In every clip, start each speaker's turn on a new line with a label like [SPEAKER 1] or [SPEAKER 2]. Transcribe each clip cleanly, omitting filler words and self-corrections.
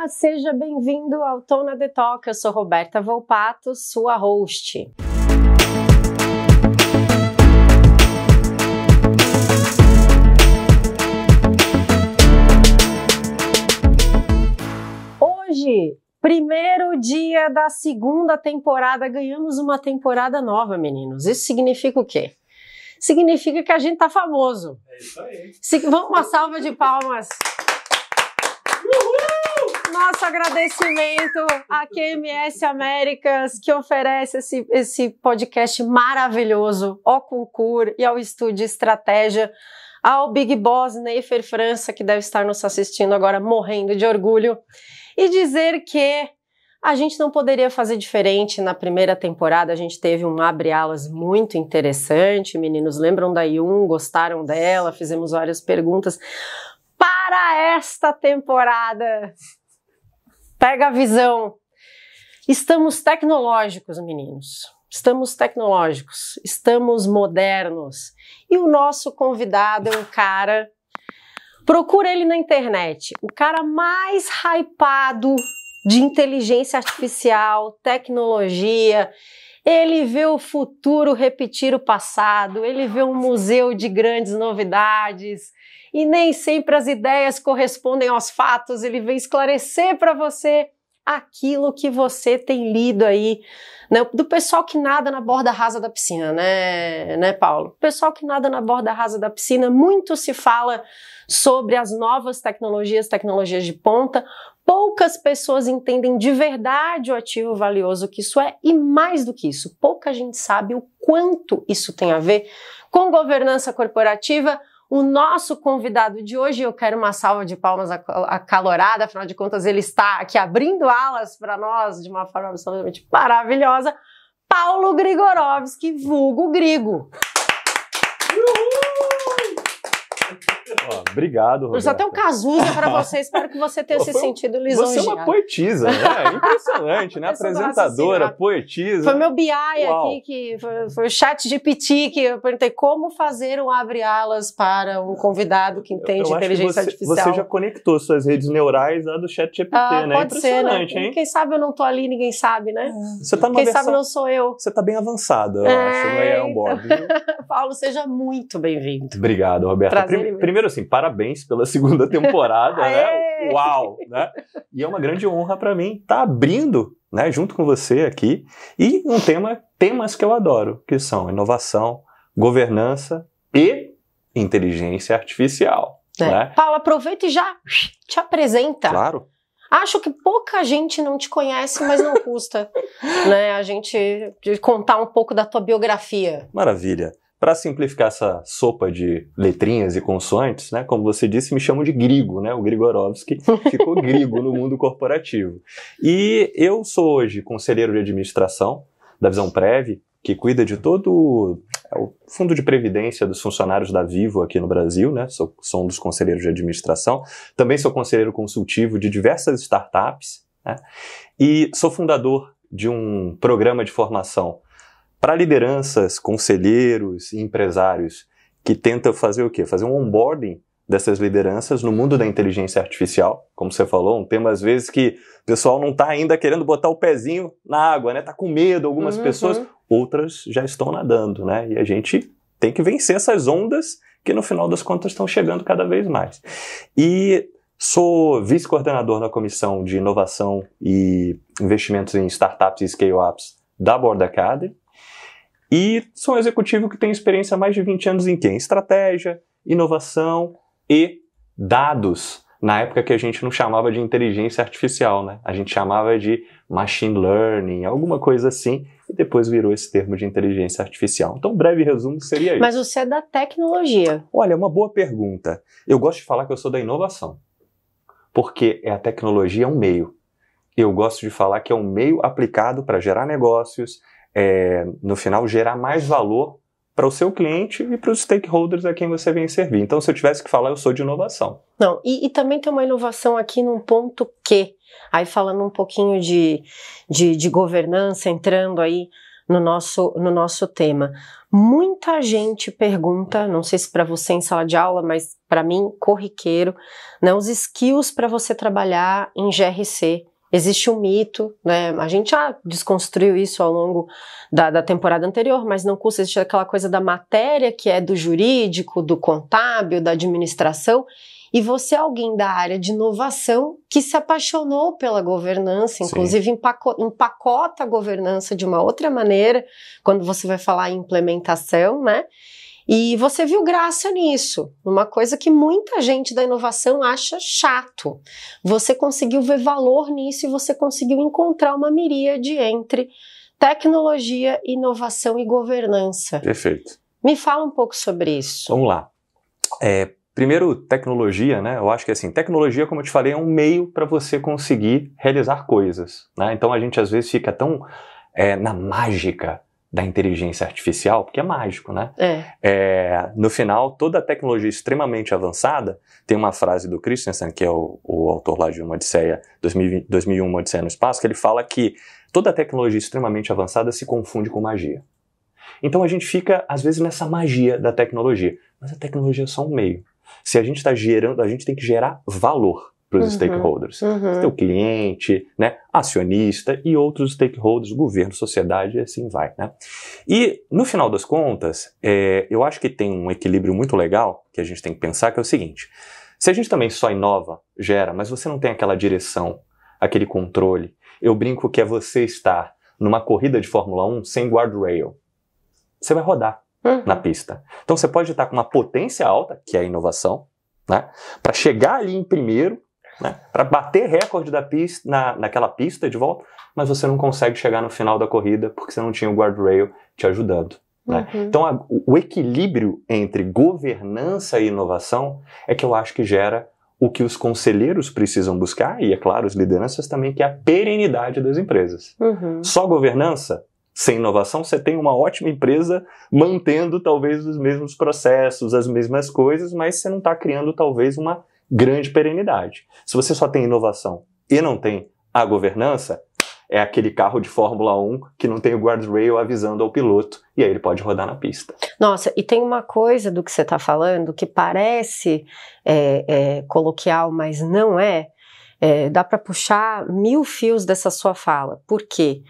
[SPEAKER 1] Olá, seja bem-vindo ao Tona The Talk. Eu sou Roberta Volpato, sua host. Hoje, primeiro dia da segunda temporada, ganhamos uma temporada nova, meninos. Isso significa o quê? Significa que a gente tá famoso.
[SPEAKER 2] É isso aí.
[SPEAKER 1] Vamos uma salva de palmas. Nosso agradecimento à QMS Américas, que oferece esse podcast maravilhoso, ao Concur e ao Estúdio Estratégia, ao Big Boss Neifer França, que deve estar nos assistindo agora morrendo de orgulho, e dizer que a gente não poderia fazer diferente. Na primeira temporada a gente teve um abre-alas muito interessante, meninos lembram da Yun, gostaram dela, fizemos várias perguntas. Para esta temporada, pega a visão, estamos tecnológicos, meninos, estamos tecnológicos, estamos modernos, e o nosso convidado é um cara, procura ele na internet, o cara mais hypado de inteligência artificial, tecnologia. Ele vê o futuro repetir o passado, ele vê um museu de grandes novidades, e nem sempre as ideias correspondem aos fatos. Ele vem esclarecer para você aquilo que você tem lido aí, né? Do pessoal que nada na borda rasa da piscina, né, Paulo? O pessoal que nada na borda rasa da piscina, muito se fala sobre as novas tecnologias de ponta. Poucas pessoas entendem de verdade o ativo valioso que isso é, e mais do que isso, pouca gente sabe o quanto isso tem a ver com governança corporativa. O nosso convidado de hoje, eu quero uma salva de palmas acalorada, afinal de contas ele está aqui abrindo alas para nós de uma forma absolutamente maravilhosa, Paulo Grigorovski, vulgo Grigo.
[SPEAKER 2] Obrigado, Roberto.
[SPEAKER 1] Eu só tenho um Cazuza para você, espero que você tenha se sentido lisonjeado.
[SPEAKER 2] Você é uma poetisa, né? Impressionante, né? Apresentadora, poetisa.
[SPEAKER 1] Foi meu BI aqui, que foi o chat GPT, que eu perguntei como fazer um abre-alas para um convidado que entende inteligência artificial.
[SPEAKER 2] Você já conectou suas redes neurais à do chat GPT, né?
[SPEAKER 1] Pode ser, né?
[SPEAKER 2] Hein?
[SPEAKER 1] Quem sabe eu não tô ali, ninguém sabe, né?
[SPEAKER 2] Você tá
[SPEAKER 1] Quem sabe não sou eu.
[SPEAKER 2] Você tá bem avançada, eu acho, no AI on Board.
[SPEAKER 1] Paulo, seja muito bem-vindo.
[SPEAKER 2] Obrigado, Roberta. Primeiro, assim, parabéns pela segunda temporada, né? Uau, né? E é uma grande honra para mim estar abrindo, né, junto com você aqui, e temas que eu adoro, que são inovação, governança e inteligência artificial. Né?
[SPEAKER 1] Paulo, aproveita e já te apresenta.
[SPEAKER 2] Claro.
[SPEAKER 1] Acho que pouca gente não te conhece, mas não custa, né, a gente contar um pouco da tua biografia.
[SPEAKER 2] Maravilha. Para simplificar essa sopa de letrinhas e consoantes, né, como você disse, me chamam de Grigo, né, o Grigorovski ficou Grigo no mundo corporativo. E eu sou hoje conselheiro de administração da Visão Prev, que cuida de todo o fundo de previdência dos funcionários da Vivo aqui no Brasil, né, sou um dos conselheiros de administração, também sou conselheiro consultivo de diversas startups, né, e sou fundador de um programa de formação para lideranças, conselheiros e empresários que tentam fazer o quê? Fazer um onboarding dessas lideranças no mundo da inteligência artificial. Como você falou, um tema às vezes que o pessoal não está ainda querendo botar o pezinho na água, né? Tá com medo, algumas pessoas, outras já estão nadando, né? E a gente tem que vencer essas ondas que no final das contas estão chegando cada vez mais. E sou vice-coordenador na Comissão de Inovação e Investimentos em Startups e Scale-Ups da Board Academy. E sou um executivo que tem experiência há mais de 20 anos em quê? Em estratégia, inovação e dados. Na época que a gente não chamava de inteligência artificial, né? A gente chamava de machine learning, alguma coisa assim, e depois virou esse termo de inteligência artificial. Então, um breve resumo seria isso.
[SPEAKER 1] Mas você é da tecnologia.
[SPEAKER 2] Olha, uma boa pergunta. Eu gosto de falar que eu sou da inovação, porque a tecnologia é um meio. Eu gosto de falar que é um meio aplicado para gerar negócios, no final gerar mais valor para o seu cliente e para os stakeholders a quem você vem servir. Então, se eu tivesse que falar, eu sou de inovação.
[SPEAKER 1] Não, e também tem uma inovação aqui num ponto que, aí falando um pouquinho de governança, entrando aí no nosso tema. Muita gente pergunta, não sei se para você em sala de aula, mas para mim, corriqueiro, né, os skills para você trabalhar em GRC. Existe um mito, né? A gente já desconstruiu isso ao longo da temporada anterior, mas não custa, existe aquela coisa da matéria que é do jurídico, do contábil, da administração, e você é alguém da área de inovação que se apaixonou pela governança, inclusive empacota a governança de uma outra maneira, quando você vai falar em implementação, né? E você viu graça nisso, uma coisa que muita gente da inovação acha chato. Você conseguiu ver valor nisso e você conseguiu encontrar uma miríade entre tecnologia, inovação e governança.
[SPEAKER 2] Perfeito.
[SPEAKER 1] Me fala um pouco sobre isso.
[SPEAKER 2] Vamos lá. Primeiro, tecnologia, né? Eu acho que assim, tecnologia, como eu te falei, é um meio para você conseguir realizar coisas, né? Então a gente às vezes fica tão na mágica da inteligência artificial, porque é mágico, né? No final, toda tecnologia extremamente avançada, tem uma frase do Christensen, que é o autor lá de Uma Odisseia, 2001, Uma Odisseia no Espaço, que ele fala que toda tecnologia extremamente avançada se confunde com magia. Então a gente fica, às vezes, nessa magia da tecnologia, mas a tecnologia é só um meio. Se a gente está gerando, a gente tem que gerar valor para os stakeholders. O cliente, né, acionista e outros stakeholders, governo, sociedade, e assim vai, né? E, no final das contas, eu acho que tem um equilíbrio muito legal que a gente tem que pensar, que é o seguinte: se a gente também só inova, gera, mas você não tem aquela direção, aquele controle, eu brinco que é você estar numa corrida de Fórmula 1 sem guardrail. Você vai rodar na pista. Então você pode estar com uma potência alta, que é a inovação, né, para chegar ali em primeiro, né, para bater recorde da pista, naquela pista de volta, mas você não consegue chegar no final da corrida porque você não tinha o guardrail te ajudando. Né? Então o equilíbrio entre governança e inovação é que eu acho que gera o que os conselheiros precisam buscar, e é claro, as lideranças também, que é a perenidade das empresas. Só governança, sem inovação, você tem uma ótima empresa mantendo talvez os mesmos processos, as mesmas coisas, mas você não está criando talvez uma grande perenidade. Se você só tem inovação e não tem a governança, é aquele carro de Fórmula 1 que não tem o guardrail avisando ao piloto, e aí ele pode rodar na pista.
[SPEAKER 1] Nossa, e tem uma coisa do que você está falando que parece coloquial, mas não é. Dá para puxar 1000 fios dessa sua fala. Por quê?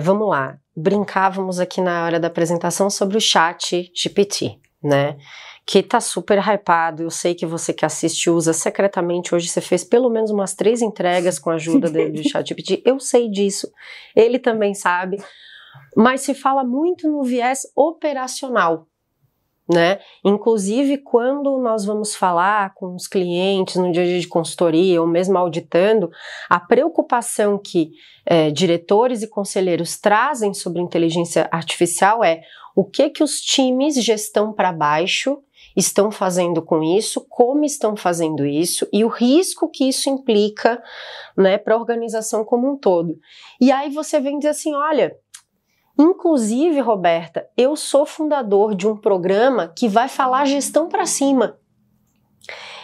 [SPEAKER 1] Vamos lá, brincávamos aqui na hora da apresentação sobre o ChatGPT, né? Que tá super hypado. Eu sei que você que assiste usa secretamente. Hoje você fez pelo menos umas 3 entregas com a ajuda do ChatGPT. Eu sei disso, ele também sabe. Mas se fala muito no viés operacional, né? Inclusive quando nós vamos falar com os clientes no dia a dia de consultoria ou mesmo auditando, a preocupação que diretores e conselheiros trazem sobre inteligência artificial é o que os times gestão para baixo estão fazendo com isso, como estão fazendo isso e o risco que isso implica, né, para a organização como um todo. E aí você vem dizer assim, olha, inclusive, Roberta, eu sou fundador de um programa que vai falar gestão para cima.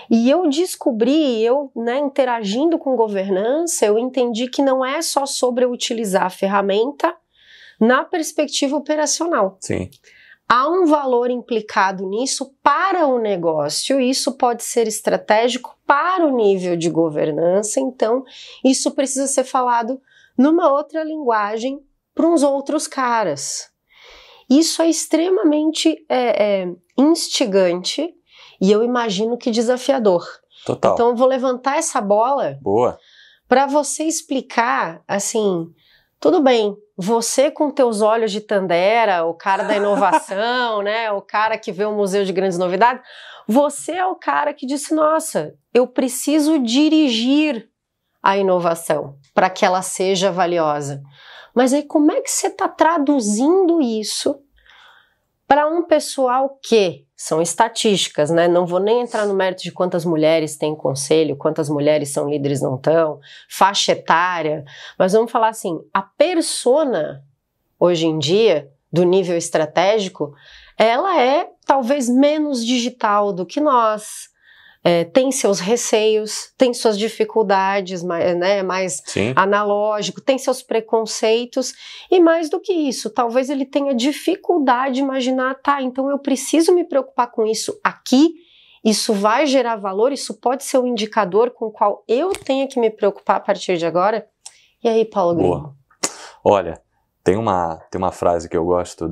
[SPEAKER 1] E eu descobri, interagindo com governança, eu entendi que não é só sobre eu utilizar a ferramenta na perspectiva operacional.
[SPEAKER 2] Sim.
[SPEAKER 1] Há um valor implicado nisso para o negócio, isso pode ser estratégico para o nível de governança, então isso precisa ser falado numa outra linguagem para uns outros caras. Isso é extremamente instigante e eu imagino que desafiador.
[SPEAKER 2] Total.
[SPEAKER 1] Então eu vou levantar essa bola para você explicar, assim, tudo bem, você com teus olhos de Tandera, o cara da inovação, né, o cara que vê o Museu de Grandes Novidades, você é o cara que disse, nossa, eu preciso dirigir a inovação para que ela seja valiosa. Mas aí como é que você está traduzindo isso para um pessoal que são estatísticas, né? Não vou nem entrar no mérito de quantas mulheres têm conselho, quantas mulheres são líderes não estão, faixa etária, mas vamos falar assim, a persona hoje em dia, do nível estratégico, ela é talvez menos digital do que nós, tem seus receios, tem suas dificuldades, né, mais
[SPEAKER 2] Sim.
[SPEAKER 1] analógico, tem seus preconceitos, e mais do que isso, talvez ele tenha dificuldade de imaginar, tá, então eu preciso me preocupar com isso aqui, isso vai gerar valor, isso pode ser um indicador com o qual eu tenho que me preocupar a partir de agora? E aí, Paulo Gringo?
[SPEAKER 2] Boa. Olha, tem uma frase que eu gosto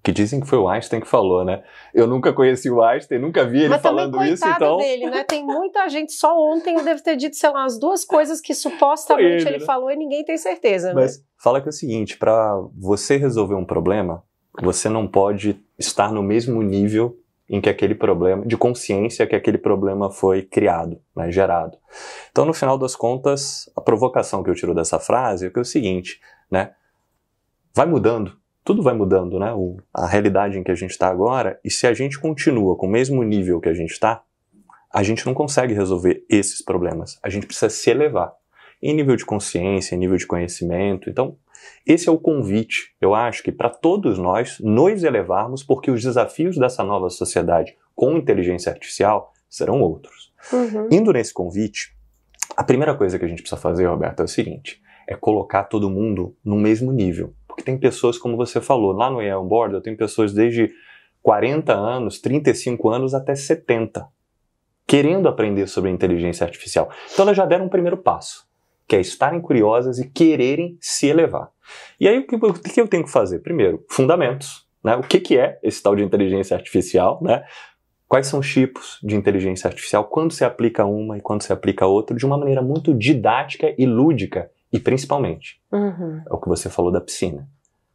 [SPEAKER 2] que dizem que foi o Einstein que falou, né? Eu nunca conheci o Einstein, nunca vi ele falando isso, então...
[SPEAKER 1] dele, né? Tem muita gente, só ontem eu devo ter dito, sei lá, as duas coisas que supostamente ele
[SPEAKER 2] né?
[SPEAKER 1] falou e ninguém tem certeza, né?
[SPEAKER 2] Mas fala que é o seguinte, para você resolver um problema, você não pode estar no mesmo nível em que aquele problema, de consciência que aquele problema foi criado, né, gerado. Então, no final das contas, a provocação que eu tiro dessa frase é que é o seguinte, né? Vai mudando, tudo vai mudando, né? A realidade em que a gente está agora, e se a gente continua com o mesmo nível que a gente está, a gente não consegue resolver esses problemas. A gente precisa se elevar em nível de consciência, em nível de conhecimento. Então, esse é o convite, eu acho que para todos nós nos elevarmos, porque os desafios dessa nova sociedade com inteligência artificial serão outros.
[SPEAKER 1] Uhum.
[SPEAKER 2] Indo nesse convite, a primeira coisa que a gente precisa fazer, Roberto, é o seguinte, é colocar todo mundo no mesmo nível. Porque tem pessoas, como você falou, lá no AI On Board, eu tenho pessoas desde 40 anos, 35 anos até 70, querendo aprender sobre a inteligência artificial. Então elas já deram um primeiro passo, que é estarem curiosas e quererem se elevar. E aí o que eu tenho que fazer? Primeiro, fundamentos, né? O que é esse tal de inteligência artificial, né? Quais são os tipos de inteligência artificial, quando se aplica uma e quando se aplica outra, de uma maneira muito didática e lúdica, e principalmente, é o que você falou da piscina.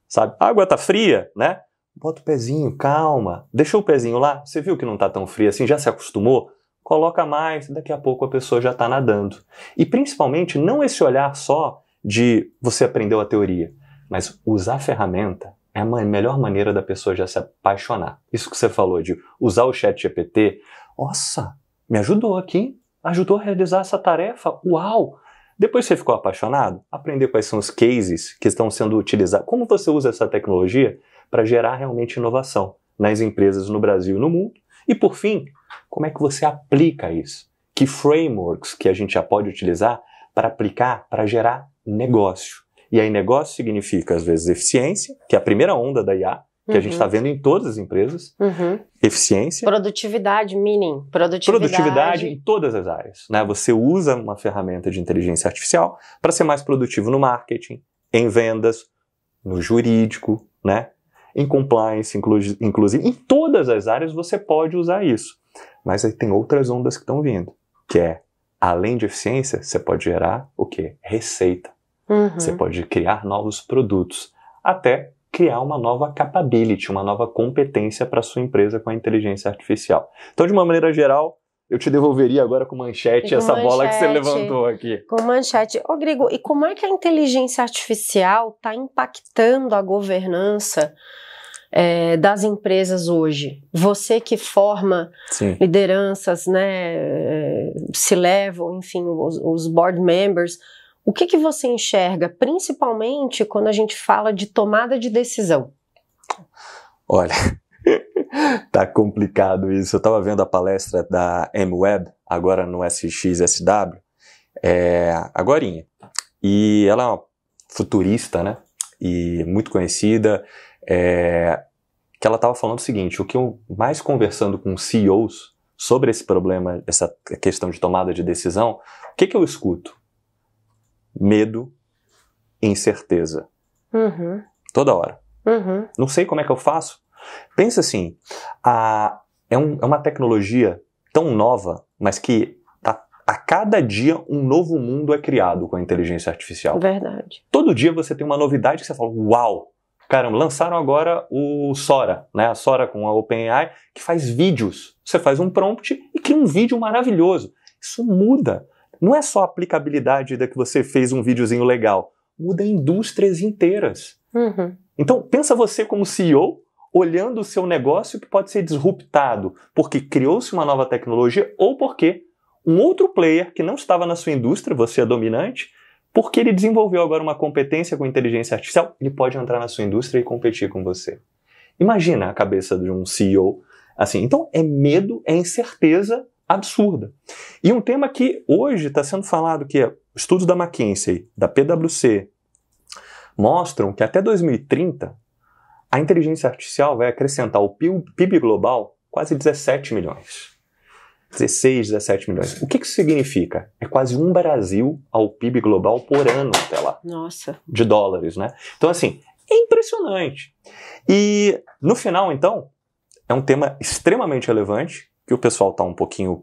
[SPEAKER 2] Sabe? A água tá fria, né? Bota o pezinho, calma, deixou o pezinho lá, você viu que não tá tão frio assim, já se acostumou? Coloca mais, daqui a pouco a pessoa já está nadando. E principalmente, não esse olhar só de você aprendeu a teoria, mas usar a ferramenta é a melhor maneira da pessoa já se apaixonar. Isso que você falou de usar o ChatGPT, nossa, me ajudou aqui, ajudou a realizar essa tarefa, uau! Depois você ficou apaixonado, aprender quais são os cases que estão sendo utilizados, como você usa essa tecnologia para gerar realmente inovação nas empresas no Brasil e no mundo. E por fim, como é que você aplica isso? Que frameworks que a gente já pode utilizar para aplicar, para gerar negócio? E aí negócio significa, às vezes, eficiência, que é a primeira onda da IA, que a gente está vendo em todas as empresas. Eficiência.
[SPEAKER 1] Produtividade, meaning.
[SPEAKER 2] Produtividade em todas as áreas, né? Você usa uma ferramenta de inteligência artificial para ser mais produtivo no marketing, em vendas, no jurídico, né? Em compliance, inclusive. Em todas as áreas você pode usar isso. Mas aí tem outras ondas que estão vindo, que é, além de eficiência, você pode gerar o quê? Receita. Você pode criar novos produtos, até criar uma nova capability, uma nova competência para a sua empresa com a inteligência artificial. Então, de uma maneira geral, eu te devolveria agora com manchete essa bola que você levantou aqui.
[SPEAKER 1] Com manchete. Ô, Grigo, e como é que a inteligência artificial está impactando a governança das empresas hoje? Você que forma lideranças, né, C-level, enfim, os board members, o que você enxerga, principalmente quando a gente fala de tomada de decisão?
[SPEAKER 2] Olha, tá complicado isso. Eu estava vendo a palestra da M-Web, agora no SXSW, agorinha. E ela é uma futurista, né? E muito conhecida, que ela estava falando o seguinte, o que eu mais conversando com CEOs sobre esse problema, essa questão de tomada de decisão, o que eu escuto? Medo, incerteza. Toda hora. Não sei como é que eu faço. Pensa assim, é uma tecnologia tão nova, mas que a cada dia um novo mundo é criado com a inteligência artificial.
[SPEAKER 1] Verdade.
[SPEAKER 2] Todo dia você tem uma novidade que você fala, uau! Caramba, lançaram agora o Sora, né? A Sora com a OpenAI, que faz vídeos. Você faz um prompt e cria um vídeo maravilhoso. Isso muda. Não é só a aplicabilidade da que você fez um videozinho legal. Muda indústrias inteiras. Então, pensa você como CEO, olhando o seu negócio que pode ser disruptado porque criou-se uma nova tecnologia ou porque um outro player que não estava na sua indústria, você é dominante, porque ele desenvolveu agora uma competência com inteligência artificial, ele pode entrar na sua indústria e competir com você. Imagina a cabeça de um CEO assim. Então, é medo, é incerteza, absurda. E um tema que hoje está sendo falado, que é estudos da McKinsey, da PwC, mostram que até 2030 a inteligência artificial vai acrescentar ao PIB global quase 17 milhões. 16, 17 milhões. O que isso significa? É quase um Brasil ao PIB global por ano até lá.
[SPEAKER 1] Nossa.
[SPEAKER 2] De dólares, né? Então, assim, é impressionante. E, no final, então, é um tema extremamente relevante, que o pessoal está um pouquinho...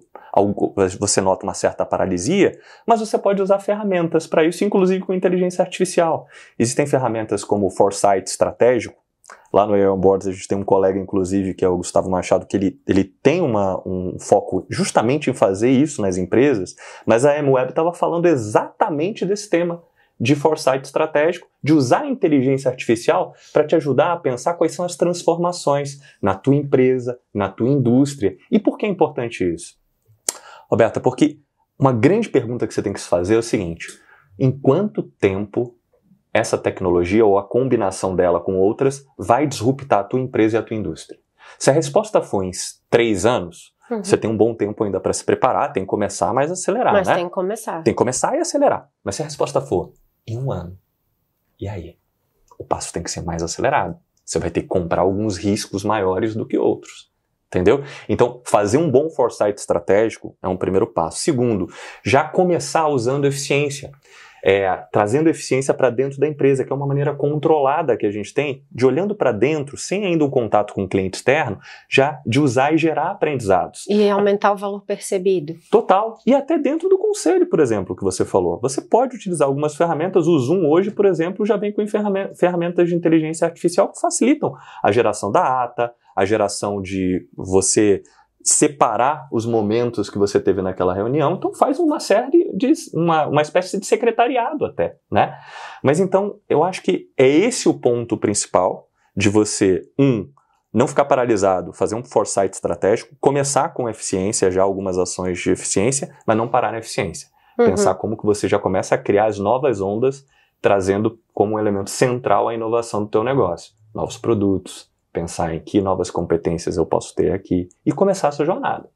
[SPEAKER 2] Você nota uma certa paralisia, mas você pode usar ferramentas para isso, inclusive com inteligência artificial. Existem ferramentas como o Foresight estratégico. Lá no AI On Boards a gente tem um colega, inclusive, que é o Gustavo Machado, que ele tem um foco justamente em fazer isso nas empresas, mas a Amweb estava falando exatamente desse tema de foresight estratégico, de usar a inteligência artificial para te ajudar a pensar quais são as transformações na tua empresa, na tua indústria. E por que é importante isso? Roberta, porque uma grande pergunta que você tem que se fazer é o seguinte: em quanto tempo essa tecnologia ou a combinação dela com outras vai disruptar a tua empresa e a tua indústria? Se a resposta for em 3 anos, você tem um bom tempo ainda para se preparar, tem que começar, mas acelerar, né?
[SPEAKER 1] Mas tem que começar.
[SPEAKER 2] Tem que começar e acelerar. Mas se a resposta for em 1 ano, e aí? O passo tem que ser mais acelerado. Você vai ter que comprar alguns riscos maiores do que outros. Entendeu? Então, fazer um bom foresight estratégico é um primeiro passo. Segundo, já começar usando eficiência. Trazendo eficiência para dentro da empresa, que é uma maneira controlada que a gente tem, de olhando para dentro, sem ainda um contato com o cliente externo, já de usar e gerar aprendizados.
[SPEAKER 1] E aumentar o valor percebido.
[SPEAKER 2] Total. E até dentro do conselho, por exemplo, que você falou. Você pode utilizar algumas ferramentas. O Zoom hoje, por exemplo, já vem com ferramentas de inteligência artificial que facilitam a geração da ata, a geração de você separar os momentos que você teve naquela reunião. Então faz uma série de uma espécie de secretariado até, né? Mas então eu acho que é esse o ponto principal de você, não ficar paralisado, fazer um foresight estratégico, começar com eficiência, já algumas ações de eficiência, mas não parar na eficiência. Pensar como que você já começa a criar as novas ondas, trazendo como um elemento central a inovação do teu negócio. Novos produtos, pensar em que novas competências eu posso ter aqui e começar essa jornada.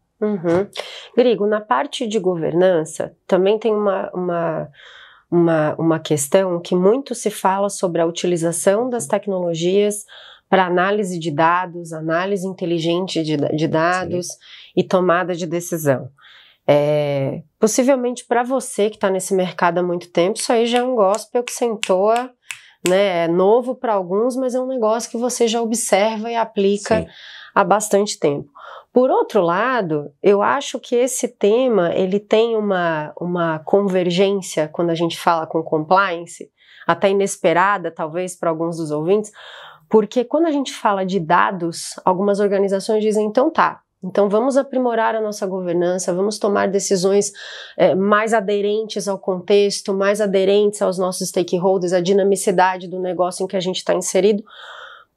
[SPEAKER 1] Grigo, na parte de governança, também tem uma questão que muito se fala sobre a utilização das tecnologias para análise de dados, análise inteligente de dados e tomada de decisão. Possivelmente para você que está nesse mercado há muito tempo, isso aí já é um gospel que sentou, né? É novo para alguns, mas é um negócio que você já observa e aplica há bastante tempo. Por outro lado, eu acho que esse tema ele tem uma convergência quando a gente fala com compliance, até inesperada talvez para alguns dos ouvintes, porque quando a gente fala de dados, algumas organizações dizem, então vamos aprimorar a nossa governança, vamos tomar decisões mais aderentes ao contexto, mais aderentes aos nossos stakeholders, à dinamicidade do negócio em que a gente está inserido.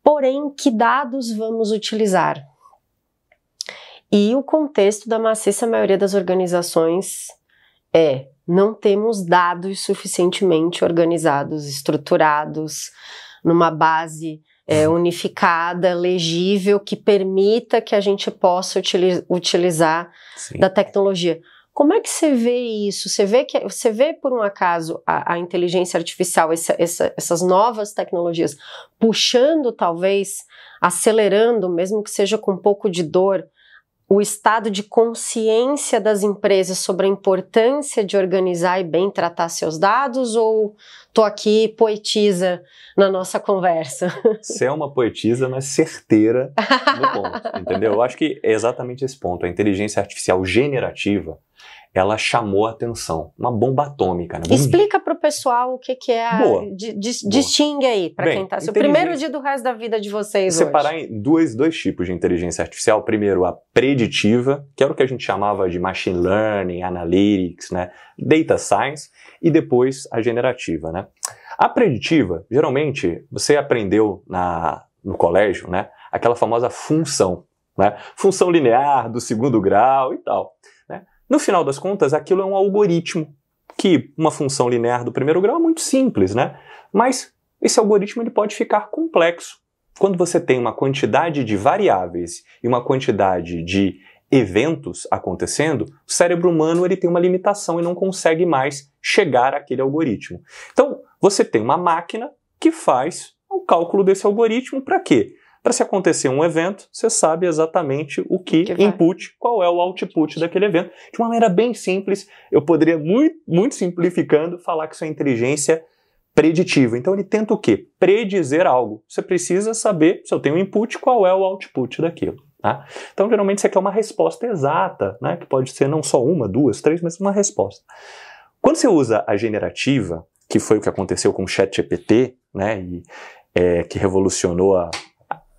[SPEAKER 1] Porém, que dados vamos utilizar? E o contexto da maciça maioria das organizações não temos dados suficientemente organizados, estruturados, numa base unificada, legível, que permita que a gente possa utilizar da tecnologia. Como é que você vê isso? Você vê por um acaso a inteligência artificial, essas novas tecnologias, puxando talvez, acelerando, mesmo que seja com um pouco de dor, o estado de consciência das empresas sobre a importância de organizar e bem tratar seus dados, ou tô aqui poetisa na nossa conversa?
[SPEAKER 2] Você é uma poetisa, mas certeira no ponto, entendeu? Eu acho que é exatamente esse ponto. A inteligência artificial generativa, ela chamou a atenção. Uma bomba atômica, né?
[SPEAKER 1] Explica para o pessoal o que é distingue aí, para quem está. O primeiro dia do resto da vida de vocês
[SPEAKER 2] separar
[SPEAKER 1] hoje.
[SPEAKER 2] Em dois tipos de inteligência artificial. Primeiro, a preditiva, que era o que a gente chamava de machine learning, analytics, né? Data science, e depois a generativa, né? A preditiva, geralmente, você aprendeu no colégio, né? Aquela famosa função, né? Função linear do 2º grau e tal. No final das contas, aquilo é um algoritmo, que uma função linear do 1º grau é muito simples, né? Mas esse algoritmo ele pode ficar complexo. Quando você tem uma quantidade de variáveis e uma quantidade de eventos acontecendo, o cérebro humano ele tem uma limitação e não consegue mais chegar àquele algoritmo. Então, você tem uma máquina que faz o cálculo desse algoritmo para quê? Para se acontecer um evento, você sabe exatamente o que input, qual é o output daquele evento. De uma maneira bem simples, eu poderia, muito simplificando, falar que isso é inteligência preditiva. Então ele tenta o quê? Predizer algo. Você precisa saber, se eu tenho um input, qual é o output daquilo. Tá? Então geralmente você quer uma resposta exata, né? Que pode ser não só uma, duas, três, mas uma resposta. Quando você usa a generativa, que foi o que aconteceu com o ChatGPT, né? Que revolucionou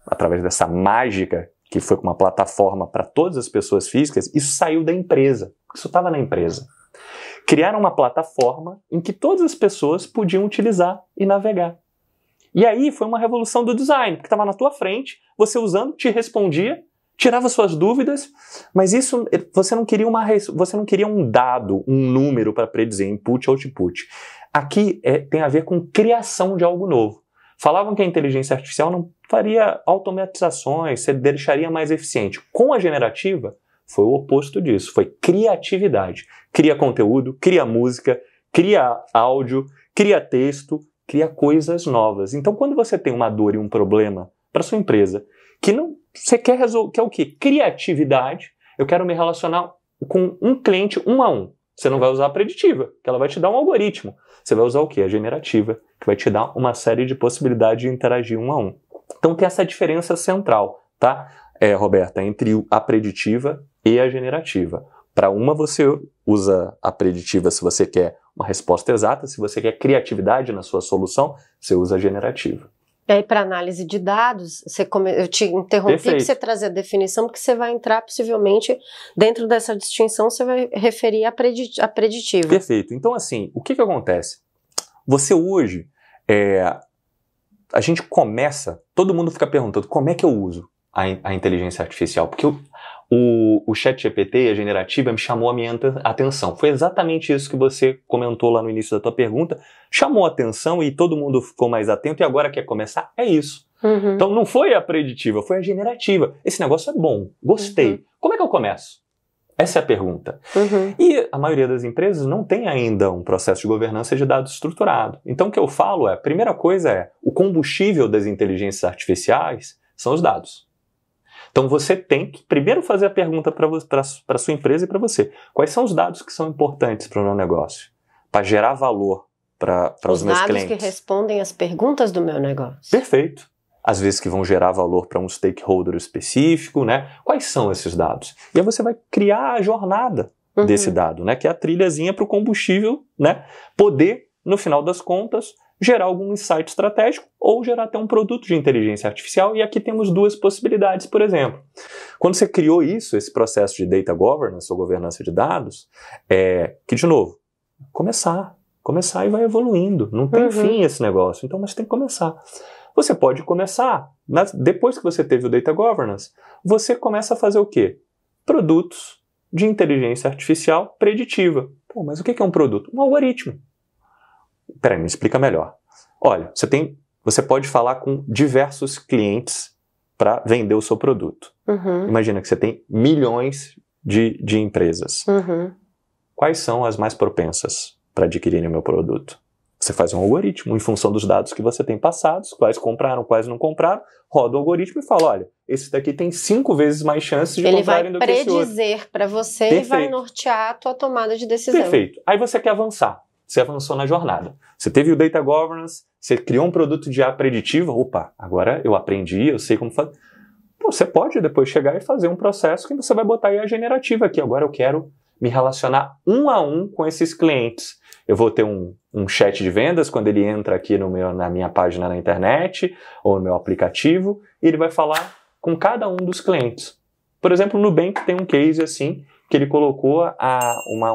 [SPEAKER 2] através dessa mágica, que foi com uma plataforma para todas as pessoas físicas, isso saiu da empresa. Isso estava na empresa. Criaram uma plataforma em que todas as pessoas podiam utilizar e navegar. E aí foi uma revolução do design, porque estava na tua frente, você usando, te respondia, tirava suas dúvidas, mas isso você não queria um dado, um número para predizer, input, output. Aqui tem a ver com criação de algo novo. Falavam que a inteligência artificial não faria automatizações, você deixaria mais eficiente. Com a generativa, foi o oposto disso, foi criatividade. Cria conteúdo, cria música, cria áudio, cria texto, cria coisas novas. Então, quando você tem uma dor e um problema para sua empresa, que não, você quer resolver, que é o quê? Criatividade. Eu quero me relacionar com um cliente um a um. Você não vai usar a preditiva, que ela vai te dar um algoritmo. Você vai usar o quê? A generativa, que vai te dar uma série de possibilidades de interagir um a um. Então tem essa diferença central, tá, Roberta, entre a preditiva e a generativa. Para uma você usa a preditiva se você quer uma resposta exata, se você quer criatividade na sua solução, você usa a generativa.
[SPEAKER 1] E aí, para análise de dados, eu te interrompi para você trazer a definição, porque você vai entrar, possivelmente, dentro dessa distinção, você vai referir a preditiva.
[SPEAKER 2] Perfeito. Então, assim, o que acontece? Você hoje, a gente começa, todo mundo fica perguntando, como é que eu uso a inteligência artificial? Porque o ChatGPT, a generativa, me chamou a minha atenção. Foi exatamente isso que você comentou lá no início da tua pergunta. Chamou a atenção e todo mundo ficou mais atento e agora quer começar? É isso. Uhum. Então não foi a preditiva, foi a generativa. Esse negócio é bom, gostei. Uhum. Como é que eu começo? Essa é a pergunta. Uhum. E a maioria das empresas não tem ainda um processo de governança de dados estruturado. Então o que eu falo a primeira coisa o combustível das inteligências artificiais são os dados. Então você tem que primeiro fazer a pergunta para a sua empresa e para você. Quais são os dados que são importantes para o meu negócio? Para gerar valor para os meus clientes.
[SPEAKER 1] Os dados que respondem às perguntas do meu negócio.
[SPEAKER 2] Perfeito. Às vezes que vão gerar valor para um stakeholder específico, né? Quais são esses dados? E aí você vai criar a jornada desse dado, né? Que é a trilhazinha para o combustível, né? Poder, no final das contas, gerar algum insight estratégico ou gerar até um produto de inteligência artificial. E aqui temos duas possibilidades, por exemplo. Quando você criou esse processo de data governance ou governança de dados, que, de novo, começar e vai evoluindo. Não tem fim esse negócio, então mas tem que começar. Você pode começar, depois que você teve o data governance, você começa a fazer o quê? Produtos de inteligência artificial preditiva. Pô, mas o que é um produto? Um algoritmo. Peraí, me explica melhor. Olha, você pode falar com diversos clientes para vender o seu produto. Imagina que você tem milhões de empresas. Quais são as mais propensas para adquirirem o meu produto? Você faz um algoritmo em função dos dados que você tem passados, quais compraram, quais não compraram, roda o algoritmo e fala, olha, esse daqui tem 5 vezes mais chances de comprarem do que esse outro.
[SPEAKER 1] Ele vai predizer para você e vai nortear a tua tomada de decisão.
[SPEAKER 2] Perfeito. Aí você quer avançar. Você avançou na jornada. Você teve o Data Governance, você criou um produto de IA preditiva, opa, agora eu aprendi, eu sei como fazer. Pô, você pode depois chegar e fazer um processo que você vai botar IA generativa aqui. Agora eu quero me relacionar um a um com esses clientes. Eu vou ter um chat de vendas quando ele entra aqui na minha página na internet ou no meu aplicativo e ele vai falar com cada um dos clientes. Por exemplo, o Nubank tem um case assim, que ele colocou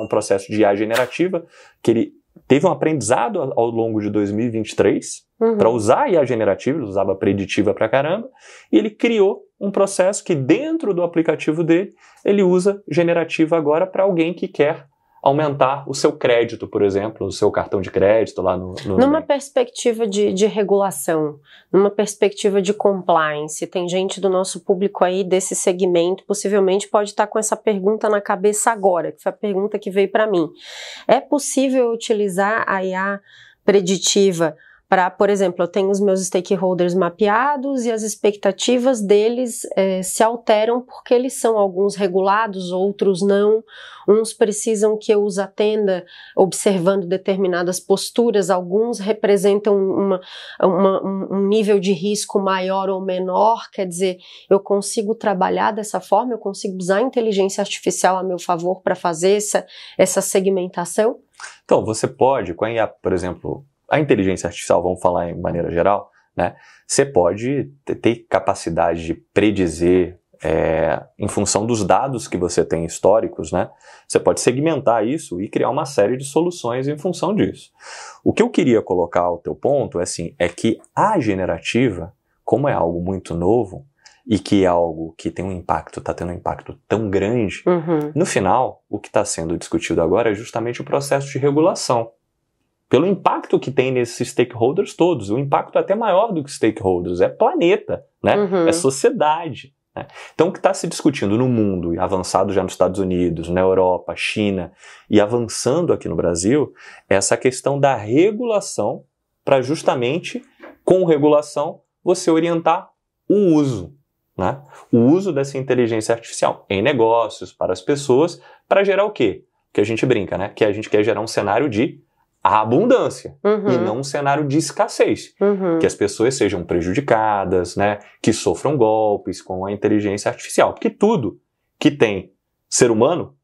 [SPEAKER 2] um processo de IA generativa, que ele teve um aprendizado ao longo de 2023 para usar a IA generativa, ele usava preditiva pra caramba, e ele criou um processo que dentro do aplicativo dele, ele usa generativa agora para alguém que quer aumentar o seu crédito, por exemplo, o seu cartão de crédito lá no
[SPEAKER 1] Numa perspectiva de regulação, numa perspectiva de compliance, tem gente do nosso público aí desse segmento, possivelmente pode estar com essa pergunta na cabeça agora, que foi a pergunta que veio para mim. É possível utilizar a IA preditiva para, por exemplo, eu tenho os meus stakeholders mapeados e as expectativas deles se alteram porque eles são alguns regulados, outros não. Uns precisam que eu os atenda observando determinadas posturas, alguns representam um nível de risco maior ou menor, quer dizer, eu consigo trabalhar dessa forma, eu consigo usar a inteligência artificial a meu favor para fazer essa segmentação?
[SPEAKER 2] Então, você pode, com a IA, por exemplo, a inteligência artificial, vamos falar em maneira geral, né? Você pode ter capacidade de predizer em função dos dados que você tem históricos, né? Você pode segmentar isso e criar uma série de soluções em função disso. O que eu queria colocar ao teu ponto é que a generativa, como é algo muito novo e que é algo que tem está tendo um impacto tão grande, no final, o que está sendo discutido agora é justamente o processo de regulação. Pelo impacto que tem nesses stakeholders todos, o impacto é até maior do que stakeholders, é planeta, né? É sociedade. Né? Então o que está se discutindo no mundo, avançado já nos Estados Unidos, na Europa, China, e avançando aqui no Brasil, é essa questão da regulação, para justamente, com regulação, você orientar o uso. Né? O uso dessa inteligência artificial em negócios, para as pessoas, para gerar o quê? Que a gente brinca, né? Que a gente quer gerar um cenário de abundância e não um cenário de escassez, que as pessoas sejam prejudicadas, né, que sofram golpes com a inteligência artificial, porque tudo que tem ser humano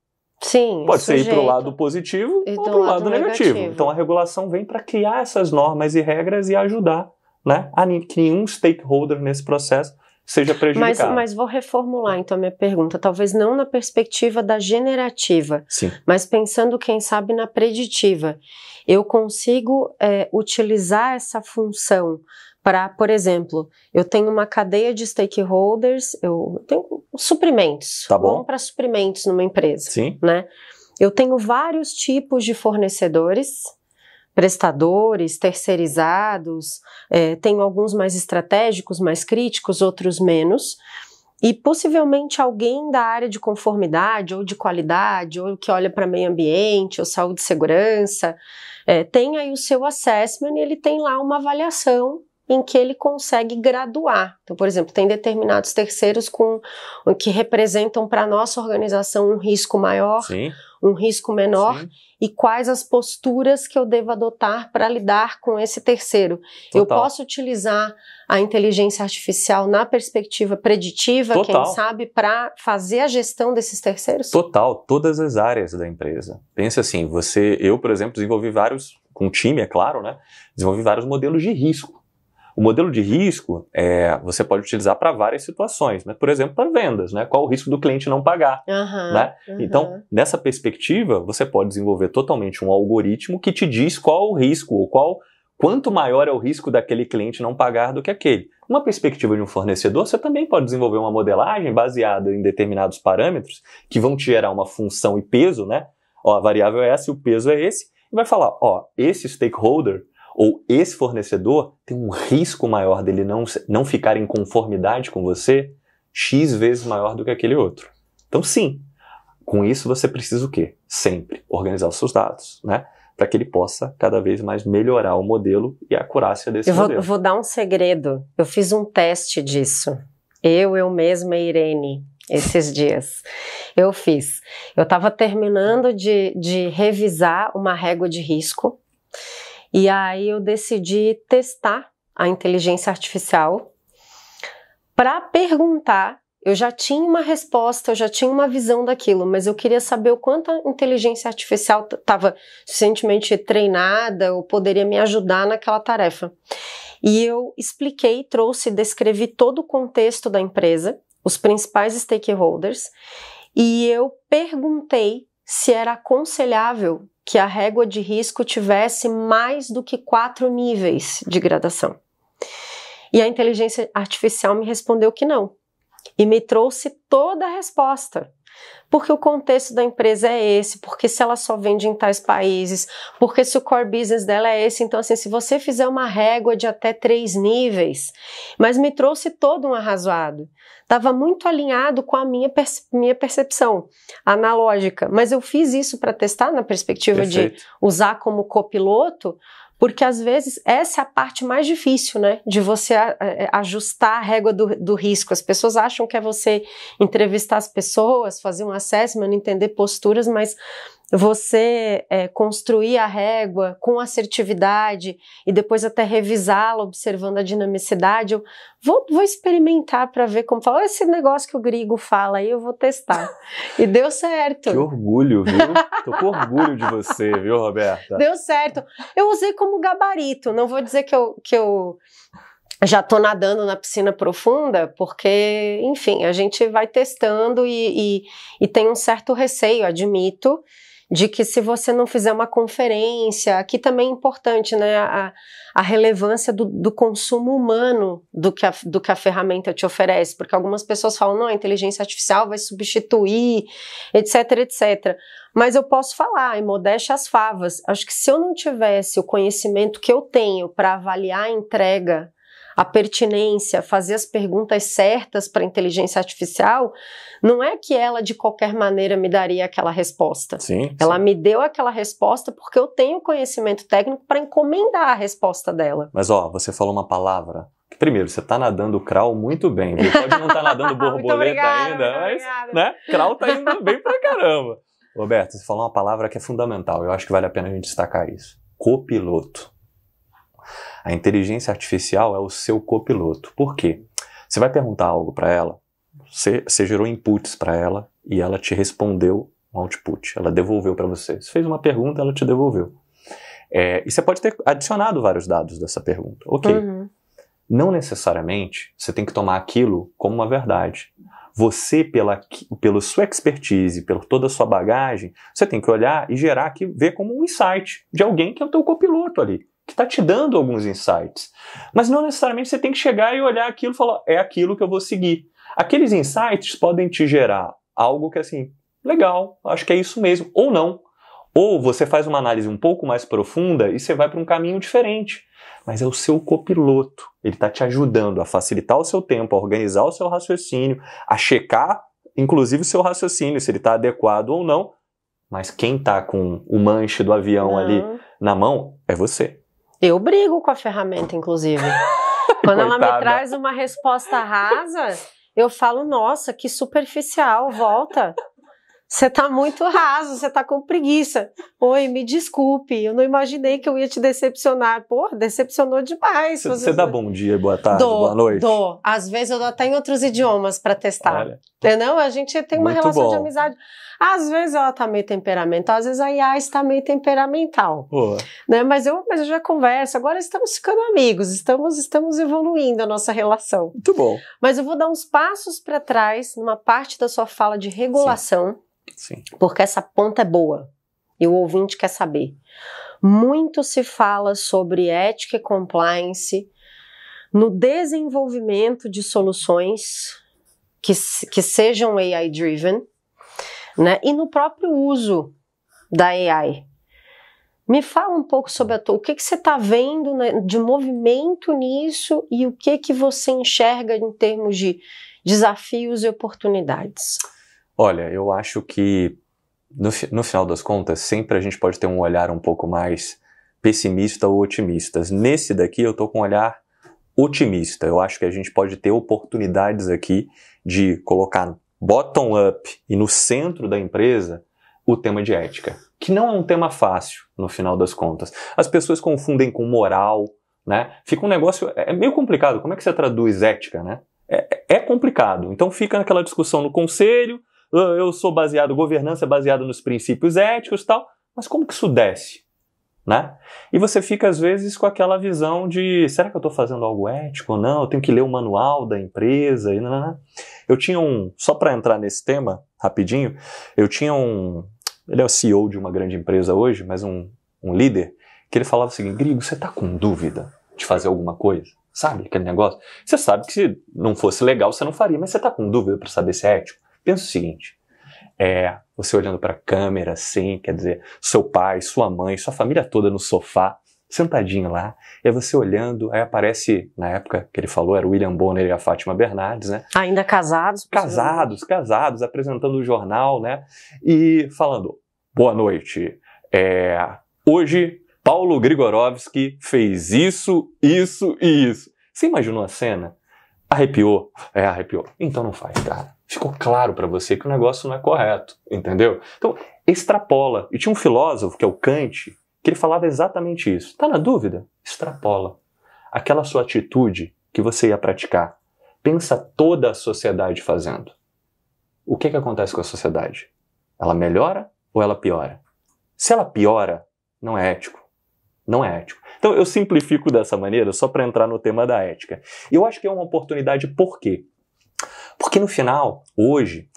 [SPEAKER 2] pode ser ir para o lado positivo ou para o lado negativo. Então a regulação vem para criar essas normas e regras e ajudar, né, a que nenhum stakeholder nesse processo seja prejudicado.
[SPEAKER 1] Mas vou reformular então a minha pergunta, talvez não na perspectiva da generativa,
[SPEAKER 2] sim,
[SPEAKER 1] mas pensando, quem sabe, na preditiva. Eu consigo utilizar essa função para, por exemplo, eu tenho uma cadeia de stakeholders, eu tenho suprimentos, vamos para suprimentos numa empresa,
[SPEAKER 2] sim,
[SPEAKER 1] né? Eu tenho vários tipos de fornecedores, prestadores, terceirizados, tenho alguns mais estratégicos, mais críticos, outros menos, e possivelmente alguém da área de conformidade ou de qualidade, ou que olha para meio ambiente, ou saúde e segurança, tem aí o seu assessment e ele tem lá uma avaliação em que ele consegue graduar. Então, por exemplo, tem determinados terceiros que representam para a nossa organização um risco maior,
[SPEAKER 2] sim,
[SPEAKER 1] um risco menor, sim, e quais as posturas que eu devo adotar para lidar com esse terceiro. Total. Eu posso utilizar a inteligência artificial na perspectiva preditiva,
[SPEAKER 2] total,
[SPEAKER 1] quem sabe, para fazer a gestão desses terceiros?
[SPEAKER 2] Total, todas as áreas da empresa. Pensa assim, eu, por exemplo, desenvolvi vários, com um time, é claro, né? Desenvolvi vários modelos de risco. O modelo de risco você pode utilizar para várias situações, né? Por exemplo, para vendas, né? Qual o risco do cliente não pagar, né? Então, nessa perspectiva, você pode desenvolver totalmente um algoritmo que te diz qual o risco, ou quanto maior é o risco daquele cliente não pagar do que aquele. Uma perspectiva de um fornecedor, você também pode desenvolver uma modelagem baseada em determinados parâmetros que vão te gerar uma função e peso, né? Ó, a variável é essa e o peso é esse, e vai falar, ó, esse stakeholder ou esse fornecedor tem um risco maior dele não ficar em conformidade com você, X vezes maior do que aquele outro. Então, sim, com isso você precisa o quê? Sempre organizar os seus dados, né? Para que ele possa cada vez mais melhorar o modelo e a acurácia desse modelo.
[SPEAKER 1] Eu vou dar um segredo. Eu fiz um teste disso. Eu mesma, Irene, esses dias. Eu estava terminando de revisar uma régua de risco. E aí eu decidi testar a inteligência artificial para perguntar. Eu já tinha uma resposta, eu já tinha uma visão daquilo, mas eu queria saber o quanto a inteligência artificial estava suficientemente treinada ou poderia me ajudar naquela tarefa. E eu expliquei, descrevi todo o contexto da empresa, os principais stakeholders, e eu perguntei se era aconselhável que a régua de risco tivesse mais do que 4 níveis de gradação. E a inteligência artificial me respondeu que não. E me trouxe toda a resposta. porque o contexto da empresa é esse, porque se ela só vende em tais países, porque se o core business dela é esse. Então, assim, se você fizer uma régua de até 3 níveis, mas me trouxe todo um arrazoado. Estava muito alinhado com a minha percepção analógica, mas eu fiz isso para testar na perspectiva
[SPEAKER 2] Perfeito.
[SPEAKER 1] de usar como copiloto, porque às vezes essa é a parte mais difícil, né, de você ajustar a régua do risco. As pessoas acham que é você entrevistar as pessoas, fazer um assessment, entender posturas, mas você construir a régua com assertividade e depois até revisá-la observando a dinamicidade. Eu vou experimentar para ver como fala. Esse negócio que o Grigo fala aí, eu vou testar. E deu certo.
[SPEAKER 2] Que orgulho, viu? Tô com orgulho de você, viu, Roberta?
[SPEAKER 1] Deu certo. Eu usei como gabarito, não vou dizer que eu já estou nadando na piscina profunda, porque, enfim, a gente vai testando e tem um certo receio, admito, de que se você não fizer uma conferência, aqui também é importante, né, a relevância do consumo humano do que a ferramenta te oferece, porque algumas pessoas falam, não, a inteligência artificial vai substituir, etc, etc. Mas eu posso falar, em modéstia as favas, acho que se eu não tivesse o conhecimento que eu tenho para avaliar a entrega, a pertinência, fazer as perguntas certas para a inteligência artificial, não é que ela de qualquer maneira me daria aquela resposta.
[SPEAKER 2] Sim,
[SPEAKER 1] ela
[SPEAKER 2] sim.
[SPEAKER 1] me deu aquela resposta porque eu tenho conhecimento técnico para encomendar a resposta dela.
[SPEAKER 2] Mas ó, você falou uma palavra. Primeiro, você tá nadando crawl muito bem, viu? Pode não estar nadando borboleta ainda, mas né? Crawl tá indo bem pra caramba. Roberto, você falou uma palavra que é fundamental. Eu acho que vale a pena a gente destacar isso. Copiloto. A inteligência artificial é o seu copiloto. Por quê? Você vai perguntar algo para ela, você gerou inputs para ela e ela te respondeu um output. Ela devolveu para você. Você fez uma pergunta, ela te devolveu. E você pode ter adicionado vários dados dessa pergunta. Ok.
[SPEAKER 1] Uhum.
[SPEAKER 2] Não necessariamente você tem que tomar aquilo como uma verdade. Você, pela sua expertise, por toda a sua bagagem, você tem que olhar e gerar ver como um insight de alguém que é o teu copiloto ali, que está te dando alguns insights. Mas não necessariamente você tem que chegar e olhar aquilo e falar, é aquilo que eu vou seguir. Aqueles insights podem te gerar algo que assim, legal, acho que é isso mesmo, ou não. Ou você faz uma análise um pouco mais profunda e você vai para um caminho diferente. Mas é o seu copiloto. Ele está te ajudando a facilitar o seu tempo, a organizar o seu raciocínio, a checar, inclusive, o seu raciocínio, se ele está adequado ou não. Mas quem está com o manche do avião ali na mão é você.
[SPEAKER 1] Eu brigo com a ferramenta, inclusive. Quando ela me traz uma resposta rasa, eu falo, nossa, que superficial, volta. Você tá muito raso, você tá com preguiça. Oi, me desculpe, eu não imaginei que eu ia te decepcionar. Pô, decepcionou demais.
[SPEAKER 2] Você dá bom dia, boa tarde, boa noite?
[SPEAKER 1] Dou. Às vezes eu dou até em outros idiomas pra testar.
[SPEAKER 2] Olha.
[SPEAKER 1] Entendeu? A gente tem uma
[SPEAKER 2] Muito
[SPEAKER 1] relação
[SPEAKER 2] bom.
[SPEAKER 1] de amizade. Às vezes ela tá meio temperamental, às vezes a IA está meio temperamental. Né? Mas eu já converso, agora estamos ficando amigos, estamos evoluindo a nossa relação.
[SPEAKER 2] Muito bom.
[SPEAKER 1] Mas eu vou dar uns passos para trás, numa parte da sua fala de regulação,
[SPEAKER 2] Sim.
[SPEAKER 1] porque essa ponta é boa e o ouvinte quer saber. Muito se fala sobre ética e compliance no desenvolvimento de soluções que sejam AI-driven, né? E no próprio uso da AI. Me fala um pouco sobre o que você está vendo, né, de movimento nisso e o que você enxerga em termos de desafios e oportunidades.
[SPEAKER 2] Olha, eu acho que no final das contas, sempre a gente pode ter um olhar um pouco mais pessimista ou otimista. Nesse daqui eu estou com um olhar otimista. Eu acho que a gente pode ter oportunidades aqui de colocar bottom-up e no centro da empresa o tema de ética, que não é um tema fácil no final das contas. As pessoas confundem com moral, né? Fica um negócio, é meio complicado. Como é que você traduz ética, né? É complicado. Então fica naquela discussão no conselho, eu sou governança é baseada nos princípios éticos e tal, mas como que isso desce? Né? E você fica às vezes com aquela visão de, será que eu estou fazendo algo ético ou não? Eu tenho que ler o manual da empresa e não. Eu tinha só para entrar nesse tema rapidinho, ele é o CEO de uma grande empresa hoje, mas um líder, que ele falava o seguinte, Grigo, você está com dúvida de fazer alguma coisa? Sabe aquele negócio? Você sabe que se não fosse legal você não faria, mas você está com dúvida para saber se é ético? Pensa o seguinte, Você olhando para a câmera, assim, quer dizer, seu pai, sua mãe, sua família toda no sofá, sentadinho lá, e aí você olhando, aí aparece, na época que ele falou, era o William Bonner e a Fátima Bernardes, né?
[SPEAKER 1] Ainda casados?
[SPEAKER 2] Casados, apresentando o jornal, né? E falando, boa noite, hoje Paulo Grigorovski fez isso, isso e isso. Você imaginou a cena? Arrepiou? Arrepiou. Então não faz, cara. Ficou claro pra você que o negócio não é correto, entendeu? Então, extrapola. E tinha um filósofo, que é o Kant, que ele falava exatamente isso. Tá na dúvida? Extrapola. Aquela sua atitude que você ia praticar. Pensa toda a sociedade fazendo. O que acontece com a sociedade? Ela melhora ou ela piora? Se ela piora, não é ético. Não é ético. Então eu simplifico dessa maneira só para entrar no tema da ética. E eu acho que é uma oportunidade por quê? Porque no final, hoje,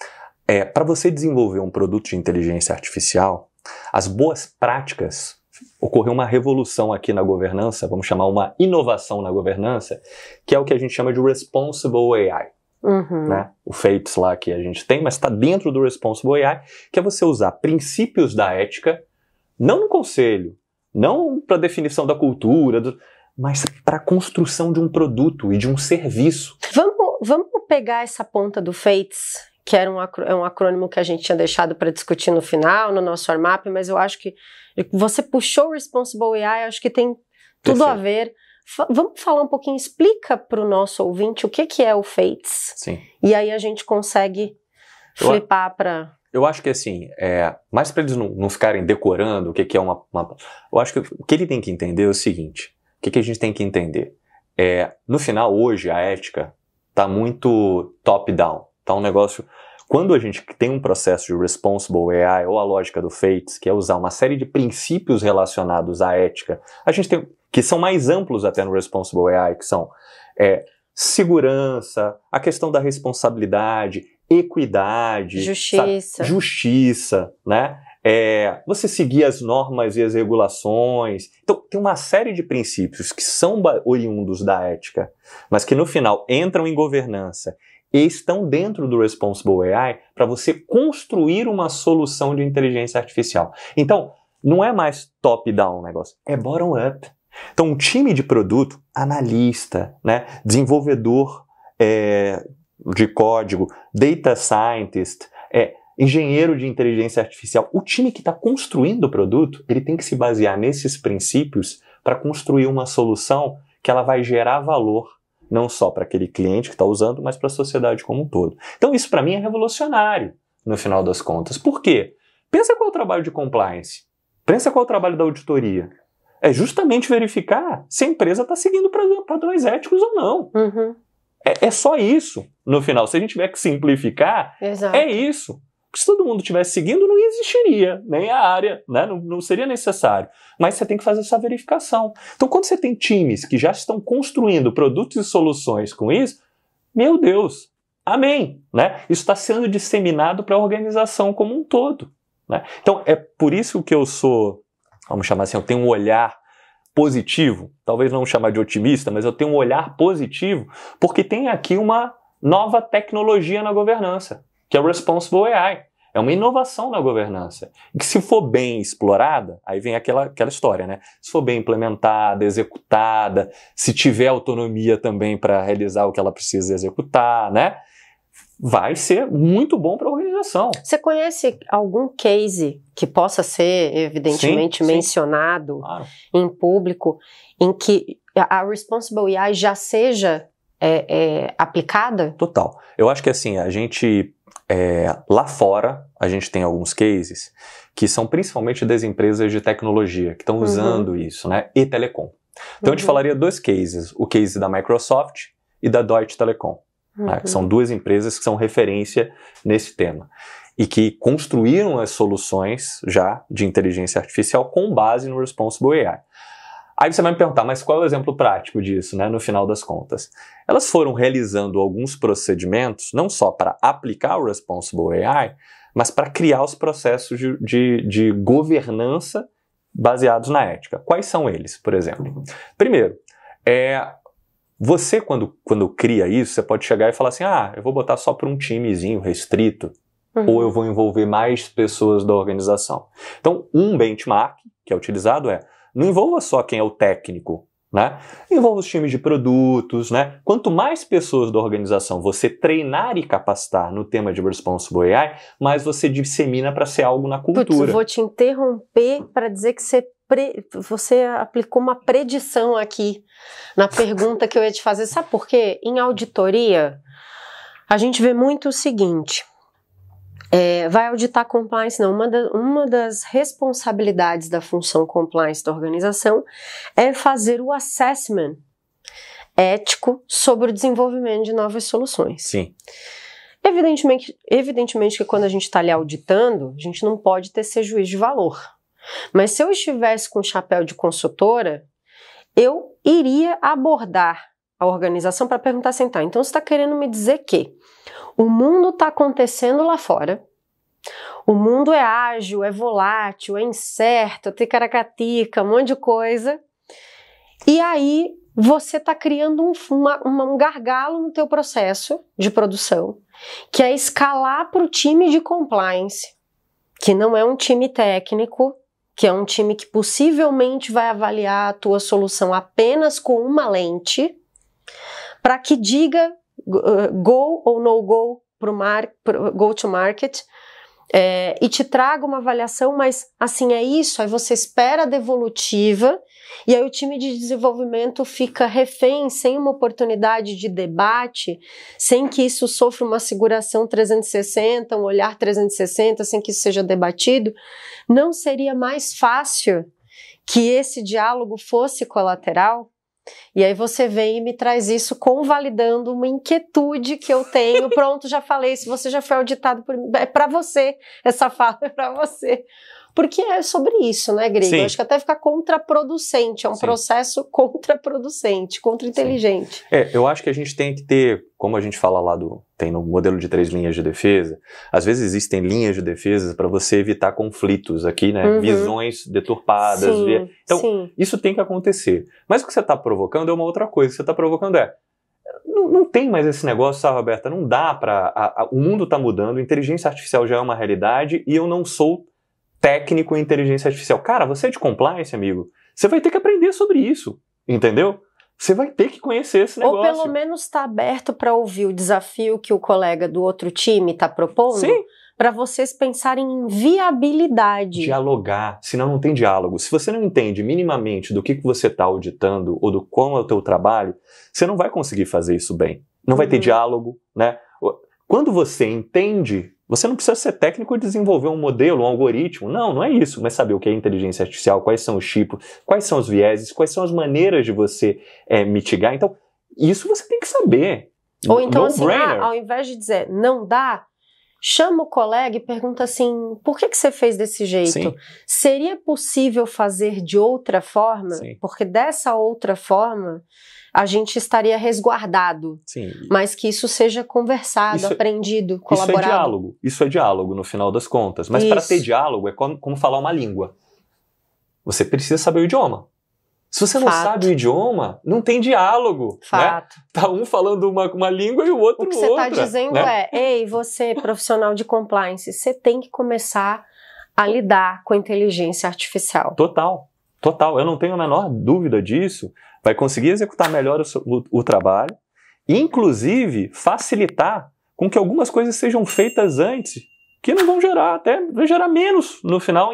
[SPEAKER 2] para você desenvolver um produto de inteligência artificial, as boas práticas, ocorreu uma revolução aqui na governança, vamos chamar uma inovação na governança, que é o que a gente chama de Responsible AI. Né? O FATES lá que a gente tem, mas está dentro do Responsible AI, que é você usar princípios da ética, não no conselho, não para definição da cultura, mas para a construção de um produto e de um serviço.
[SPEAKER 1] Vamos pegar essa ponta do FATES, que era um acrônimo que a gente tinha deixado para discutir no final, no nosso warm-up, mas eu acho que você puxou o Responsible AI, acho que tem tudo a ver. Vamos falar um pouquinho, explica para o nosso ouvinte o que é o FATES.
[SPEAKER 2] Sim.
[SPEAKER 1] E aí a gente consegue flipar para...
[SPEAKER 2] Eu acho que assim, mais para eles não ficarem decorando o que é uma... Eu acho que o que ele tem que entender é o seguinte, o que a gente tem que entender? No final, hoje, a ética está muito top-down, tá um negócio... Quando a gente tem um processo de Responsible AI ou a lógica do FATES, que é usar uma série de princípios relacionados à ética, a gente tem, que são mais amplos até no Responsible AI, que são segurança, a questão da responsabilidade, equidade, justiça, né? Você seguir as normas e as regulações. Então, tem uma série de princípios que são oriundos da ética, mas que no final entram em governança e estão dentro do Responsible AI para você construir uma solução de inteligência artificial. Então, não é mais top-down o negócio, é bottom-up. Então, um time de produto, analista, né, desenvolvedor de código, data scientist, engenheiro de inteligência artificial, o time que está construindo o produto, ele tem que se basear nesses princípios para construir uma solução que ela vai gerar valor, não só para aquele cliente que está usando, mas para a sociedade como um todo. Então isso para mim é revolucionário, no final das contas. Por quê? Pensa qual é o trabalho de compliance, pensa qual é o trabalho da auditoria. É justamente verificar se a empresa está seguindo padrões éticos ou não. É só isso, no final. Se a gente tiver que simplificar,
[SPEAKER 1] Exato.
[SPEAKER 2] É isso. Porque se todo mundo estivesse seguindo, não existiria nem a área, né? Não seria necessário. Mas você tem que fazer essa verificação. Então, quando você tem times que já estão construindo produtos e soluções com isso, meu Deus, amém! Né? Isso está sendo disseminado para a organização como um todo. Né? Então, é por isso que eu sou, vamos chamar assim, eu tenho um olhar positivo, talvez não chamar de otimista, mas eu tenho um olhar positivo, porque tem aqui uma nova tecnologia na governança, que é o Responsible AI. É uma inovação na governança. E que se for bem explorada, aí vem aquela história, né? Se for bem implementada, executada, se tiver autonomia também para realizar o que ela precisa executar, né? Vai ser muito bom para a organização.
[SPEAKER 1] Você conhece algum case que possa ser, evidentemente, mencionado claro. Em público, em que a Responsible AI já seja aplicada?
[SPEAKER 2] Total. Eu acho que assim, a gente... lá fora, a gente tem alguns cases que são principalmente das empresas de tecnologia que estão usando isso, né? E telecom. Então, eu te falaria dois cases. O case da Microsoft e da Deutsche Telekom. Né? Que são duas empresas que são referência nesse tema. E que construíram as soluções já de inteligência artificial com base no Responsible AI. Aí você vai me perguntar, mas qual é o exemplo prático disso, né, no final das contas? Elas foram realizando alguns procedimentos, não só para aplicar o Responsible AI, mas para criar os processos de governança baseados na ética. Quais são eles, por exemplo? Primeiro, você quando cria isso, você pode chegar e falar assim, eu vou botar só para um timezinho restrito, ou eu vou envolver mais pessoas da organização? Então, um benchmark que é utilizado não envolva só quem é o técnico, né? Envolva os times de produtos, né? Quanto mais pessoas da organização você treinar e capacitar no tema de Responsible AI, mais você dissemina para ser algo na cultura.
[SPEAKER 1] Putz, eu vou te interromper para dizer que você aplicou uma predição aqui na pergunta que eu ia te fazer. Sabe por quê? Em auditoria, a gente vê muito o seguinte... vai auditar compliance, não. Uma das responsabilidades da função compliance da organização é fazer o assessment ético sobre o desenvolvimento de novas soluções.
[SPEAKER 2] Sim.
[SPEAKER 1] Evidentemente que quando a gente está ali auditando, a gente não pode tecer juízo de valor. Mas se eu estivesse com o chapéu de consultora, eu iria abordar a organização para perguntar assim, tá, então você está querendo me dizer que o mundo está acontecendo lá fora, o mundo é ágil, é volátil, é incerto, tem caracatica, um monte de coisa, e aí você está criando um gargalo no teu processo de produção, que é escalar para o time de compliance, que não é um time técnico, que é um time que possivelmente vai avaliar a tua solução apenas com uma lente, para que diga go ou no go go to market e te traga uma avaliação, mas assim é isso, aí você espera a devolutiva e aí o time de desenvolvimento fica refém, sem uma oportunidade de debate, sem que isso sofra uma seguração 360, um olhar 360, sem que isso seja debatido. Não seria mais fácil que esse diálogo fosse colateral? E aí você vem e me traz isso convalidando uma inquietude que eu tenho. Pronto, já falei, se você já foi auditado por mim, é para você, essa fala é para você. Porque é sobre isso, né, Grego? Eu acho que até fica contraproducente, é um processo contraproducente, contra-inteligente.
[SPEAKER 2] Eu acho que a gente tem que ter, como a gente fala lá tem no modelo de 3 linhas de defesa, às vezes existem linhas de defesa para você evitar conflitos aqui, né? Visões deturpadas. Então, isso tem que acontecer. Mas o que você está provocando é uma outra coisa. O que você está provocando não tem mais esse negócio, sabe, Roberta? Não dá para... O mundo está mudando, a inteligência artificial já é uma realidade e eu não sou técnico em inteligência artificial. Cara, você é de compliance, amigo. Você vai ter que aprender sobre isso, entendeu? Você vai ter que conhecer esse negócio.
[SPEAKER 1] Ou pelo menos estar aberto para ouvir o desafio que o colega do outro time está propondo, para vocês pensarem em viabilidade.
[SPEAKER 2] Dialogar, senão não tem diálogo. Se você não entende minimamente do que você está auditando ou do qual é o teu trabalho, você não vai conseguir fazer isso bem. Não vai ter diálogo, né? Quando você entende, você não precisa ser técnico e desenvolver um modelo, um algoritmo. Não é isso. Mas saber o que é inteligência artificial, quais são os tipos, quais são os vieses, quais são as maneiras de você mitigar. Então, isso você tem que saber.
[SPEAKER 1] Ou então, assim, ao invés de dizer não dá, chama o colega e pergunta assim, por que você fez desse jeito? Seria possível fazer de outra forma? Porque dessa outra forma a gente estaria resguardado, mas que isso seja conversado, aprendido, colaborado.
[SPEAKER 2] Isso é diálogo no final das contas, mas para ter diálogo é como falar uma língua. Você precisa saber o idioma. Se você não sabe o idioma, não tem diálogo. Né? Tá um falando uma língua e o outro outra.
[SPEAKER 1] O que você está dizendo ei, você, profissional de compliance, você tem que começar a lidar com a inteligência artificial.
[SPEAKER 2] Total. Eu não tenho a menor dúvida disso. Vai conseguir executar melhor o trabalho, inclusive facilitar com que algumas coisas sejam feitas antes, que não vão gerar, vai gerar menos no final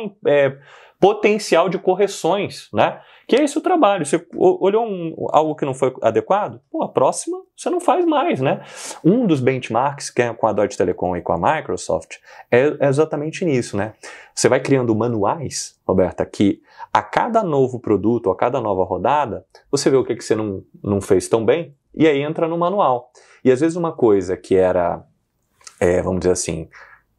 [SPEAKER 2] potencial de correções, né? Que é esse o trabalho. Você olhou algo que não foi adequado, a próxima você não faz mais, né? Um dos benchmarks que é com a Deutsche Telekom e com a Microsoft é exatamente nisso, né? Você vai criando manuais, Roberta, que a cada novo produto, a cada nova rodada, você vê o que você não fez tão bem e aí entra no manual. E às vezes uma coisa que era, vamos dizer assim,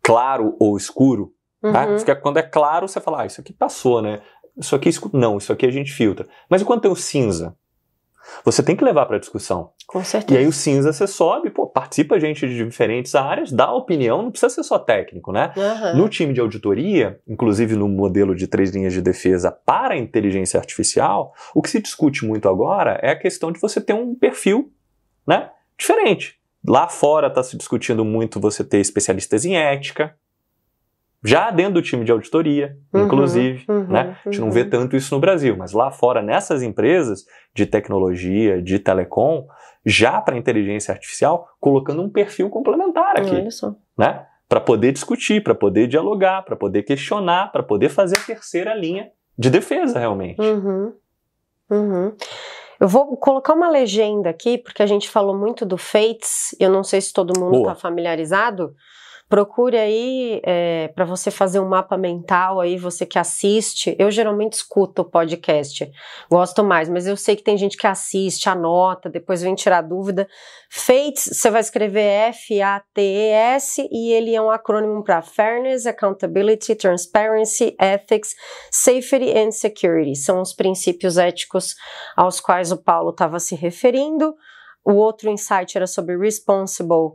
[SPEAKER 2] claro ou escuro, tá? Porque quando é claro, você fala, isso aqui passou, né? Isso aqui não, isso aqui a gente filtra. Mas e quando tem o cinza? Você tem que levar para discussão.
[SPEAKER 1] Com certeza.
[SPEAKER 2] E aí o cinza você sobe, participa gente de diferentes áreas, dá opinião, não precisa ser só técnico, né? No time de auditoria, inclusive no modelo de 3 linhas de defesa para a inteligência artificial, o que se discute muito agora é a questão de você ter um perfil, né, diferente. Lá fora está se discutindo muito você ter especialistas em ética, já dentro do time de auditoria, inclusive, né? A gente não vê tanto isso no Brasil, mas lá fora, nessas empresas de tecnologia, de telecom, já para inteligência artificial, colocando um perfil complementar aqui,
[SPEAKER 1] olha só,
[SPEAKER 2] né? Para poder discutir, para poder dialogar, para poder questionar, para poder fazer a terceira linha de defesa, realmente.
[SPEAKER 1] Eu vou colocar uma legenda aqui, porque a gente falou muito do Fates, eu não sei se todo mundo está familiarizado. Procure aí para você fazer um mapa mental aí, você que assiste. Eu geralmente escuto o podcast, gosto mais, mas eu sei que tem gente que assiste, anota, depois vem tirar dúvida. Fates, você vai escrever F-A-T-E-S e ele é um acrônimo para Fairness, Accountability, Transparency, Ethics, Safety and Security. São os princípios éticos aos quais o Paulo estava se referindo. O outro insight era sobre Responsible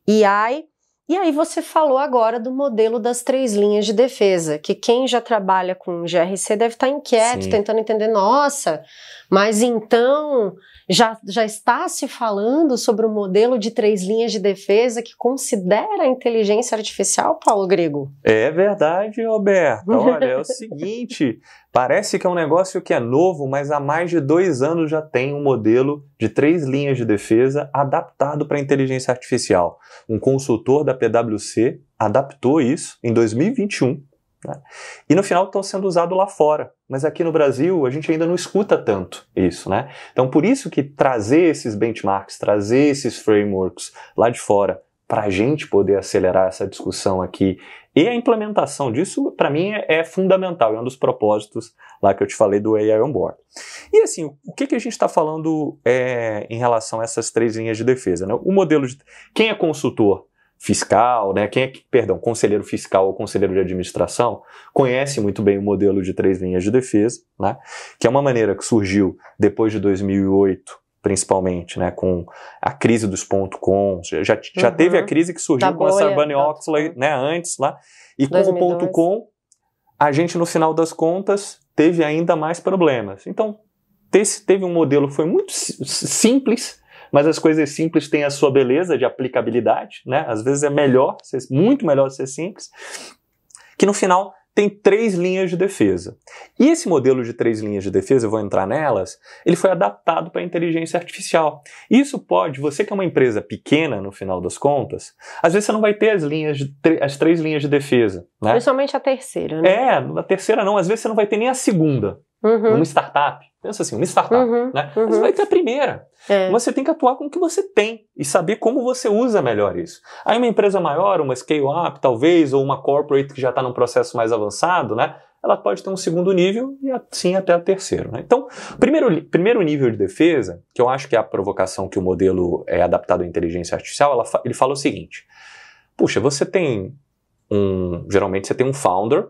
[SPEAKER 1] AI. E aí você falou agora do modelo das 3 linhas de defesa, que quem já trabalha com GRC deve estar inquieto, tentando entender, nossa, mas então já está se falando sobre o modelo de 3 linhas de defesa que considera a inteligência artificial, Paulo Grego?
[SPEAKER 2] É verdade, Roberta. Olha, é o seguinte, parece que é um negócio que é novo, mas há mais de 2 anos já tem um modelo de 3 linhas de defesa adaptado para a inteligência artificial. Um consultor da PwC adaptou isso em 2021, né? E no final estão sendo usados lá fora. Mas aqui no Brasil a gente ainda não escuta tanto isso, né? Então por isso que trazer esses benchmarks, trazer esses frameworks lá de fora, para a gente poder acelerar essa discussão aqui e a implementação disso, para mim, é fundamental, é um dos propósitos lá que eu te falei do AI on Board. E assim, o que a gente está falando em relação a essas 3 linhas de defesa, né? O modelo de... Quem é consultor fiscal, né? Conselheiro fiscal ou conselheiro de administração, conhece muito bem o modelo de 3 linhas de defesa, né? Que é uma maneira que surgiu depois de 2008, principalmente, né, com a crise dos .com, já teve a crise que surgiu com a Sarbanes-Oxley, né, antes lá, e 2002. Com o .com, a gente no final das contas teve ainda mais problemas. Então, teve um modelo que foi muito simples, mas as coisas simples têm a sua beleza de aplicabilidade, né, às vezes é muito melhor ser simples, que no final tem 3 linhas de defesa. E esse modelo de 3 linhas de defesa, eu vou entrar nelas, ele foi adaptado para a inteligência artificial. Isso pode, você que é uma empresa pequena, no final das contas, às vezes você não vai ter as 3 linhas de defesa, né?
[SPEAKER 1] Principalmente a terceira, né?
[SPEAKER 2] A terceira não, às vezes você não vai ter nem a segunda. Uma startup, pensa assim, uma startup, né? Você vai ter a primeira. Você tem que atuar com o que você tem e saber como você usa melhor isso. Aí uma empresa maior, uma scale-up talvez, ou uma corporate que já está num processo mais avançado, né? Ela pode ter um segundo nível e assim até o terceiro, né? Então, primeiro nível de defesa, que eu acho que é a provocação que o modelo é adaptado à inteligência artificial, ele fala o seguinte: puxa, geralmente você tem um founder,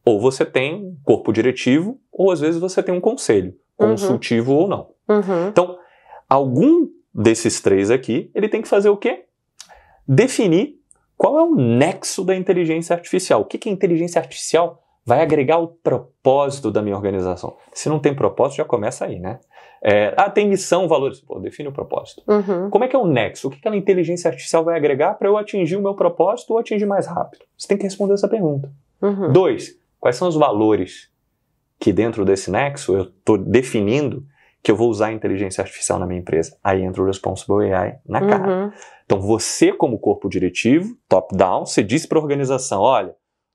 [SPEAKER 2] ou você tem um corpo diretivo, ou às vezes você tem um conselho, consultivo ou não. Então, algum desses 3 aqui, ele tem que fazer o quê? Definir qual é o nexo da inteligência artificial. O que a inteligência artificial vai agregar ao propósito da minha organização? Se não tem propósito, já começa aí, né? Tem missão, valores. Pô, define o propósito. Como é que é o nexo? O que a inteligência artificial vai agregar para eu atingir o meu propósito ou atingir mais rápido? Você tem que responder essa pergunta. 2, quais são os valores que dentro desse nexo eu estou definindo que eu vou usar a inteligência artificial na minha empresa? Aí entra o Responsible AI na cara. Então você, como corpo diretivo, top-down, você diz para a organização: olha,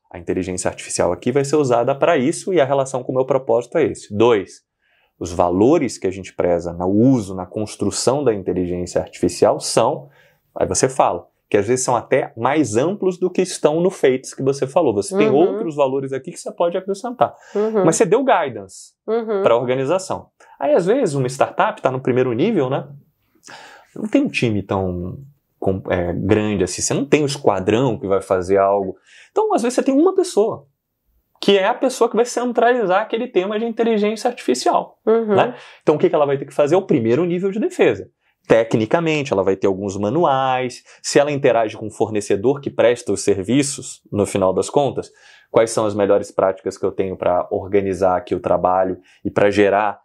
[SPEAKER 2] a inteligência artificial aqui vai ser usada para isso e a relação com o meu propósito é esse. 2, os valores que a gente preza no uso, na construção da inteligência artificial são, aí você fala, que às vezes são até mais amplos do que estão no Fates que você falou. Você tem outros valores aqui que você pode acrescentar. Mas você deu guidance para a organização. Aí, às vezes, uma startup está no primeiro nível, né? Não tem um time tão grande assim. Você não tem um esquadrão que vai fazer algo. Então, às vezes, você tem uma pessoa, que é a pessoa que vai centralizar aquele tema de inteligência artificial. Né? Então, o que ela vai ter que fazer? É o primeiro nível de defesa. Tecnicamente, ela vai ter alguns manuais. Se ela interage com um fornecedor que presta os serviços, no final das contas, quais são as melhores práticas que eu tenho para organizar aqui o trabalho e para gerar,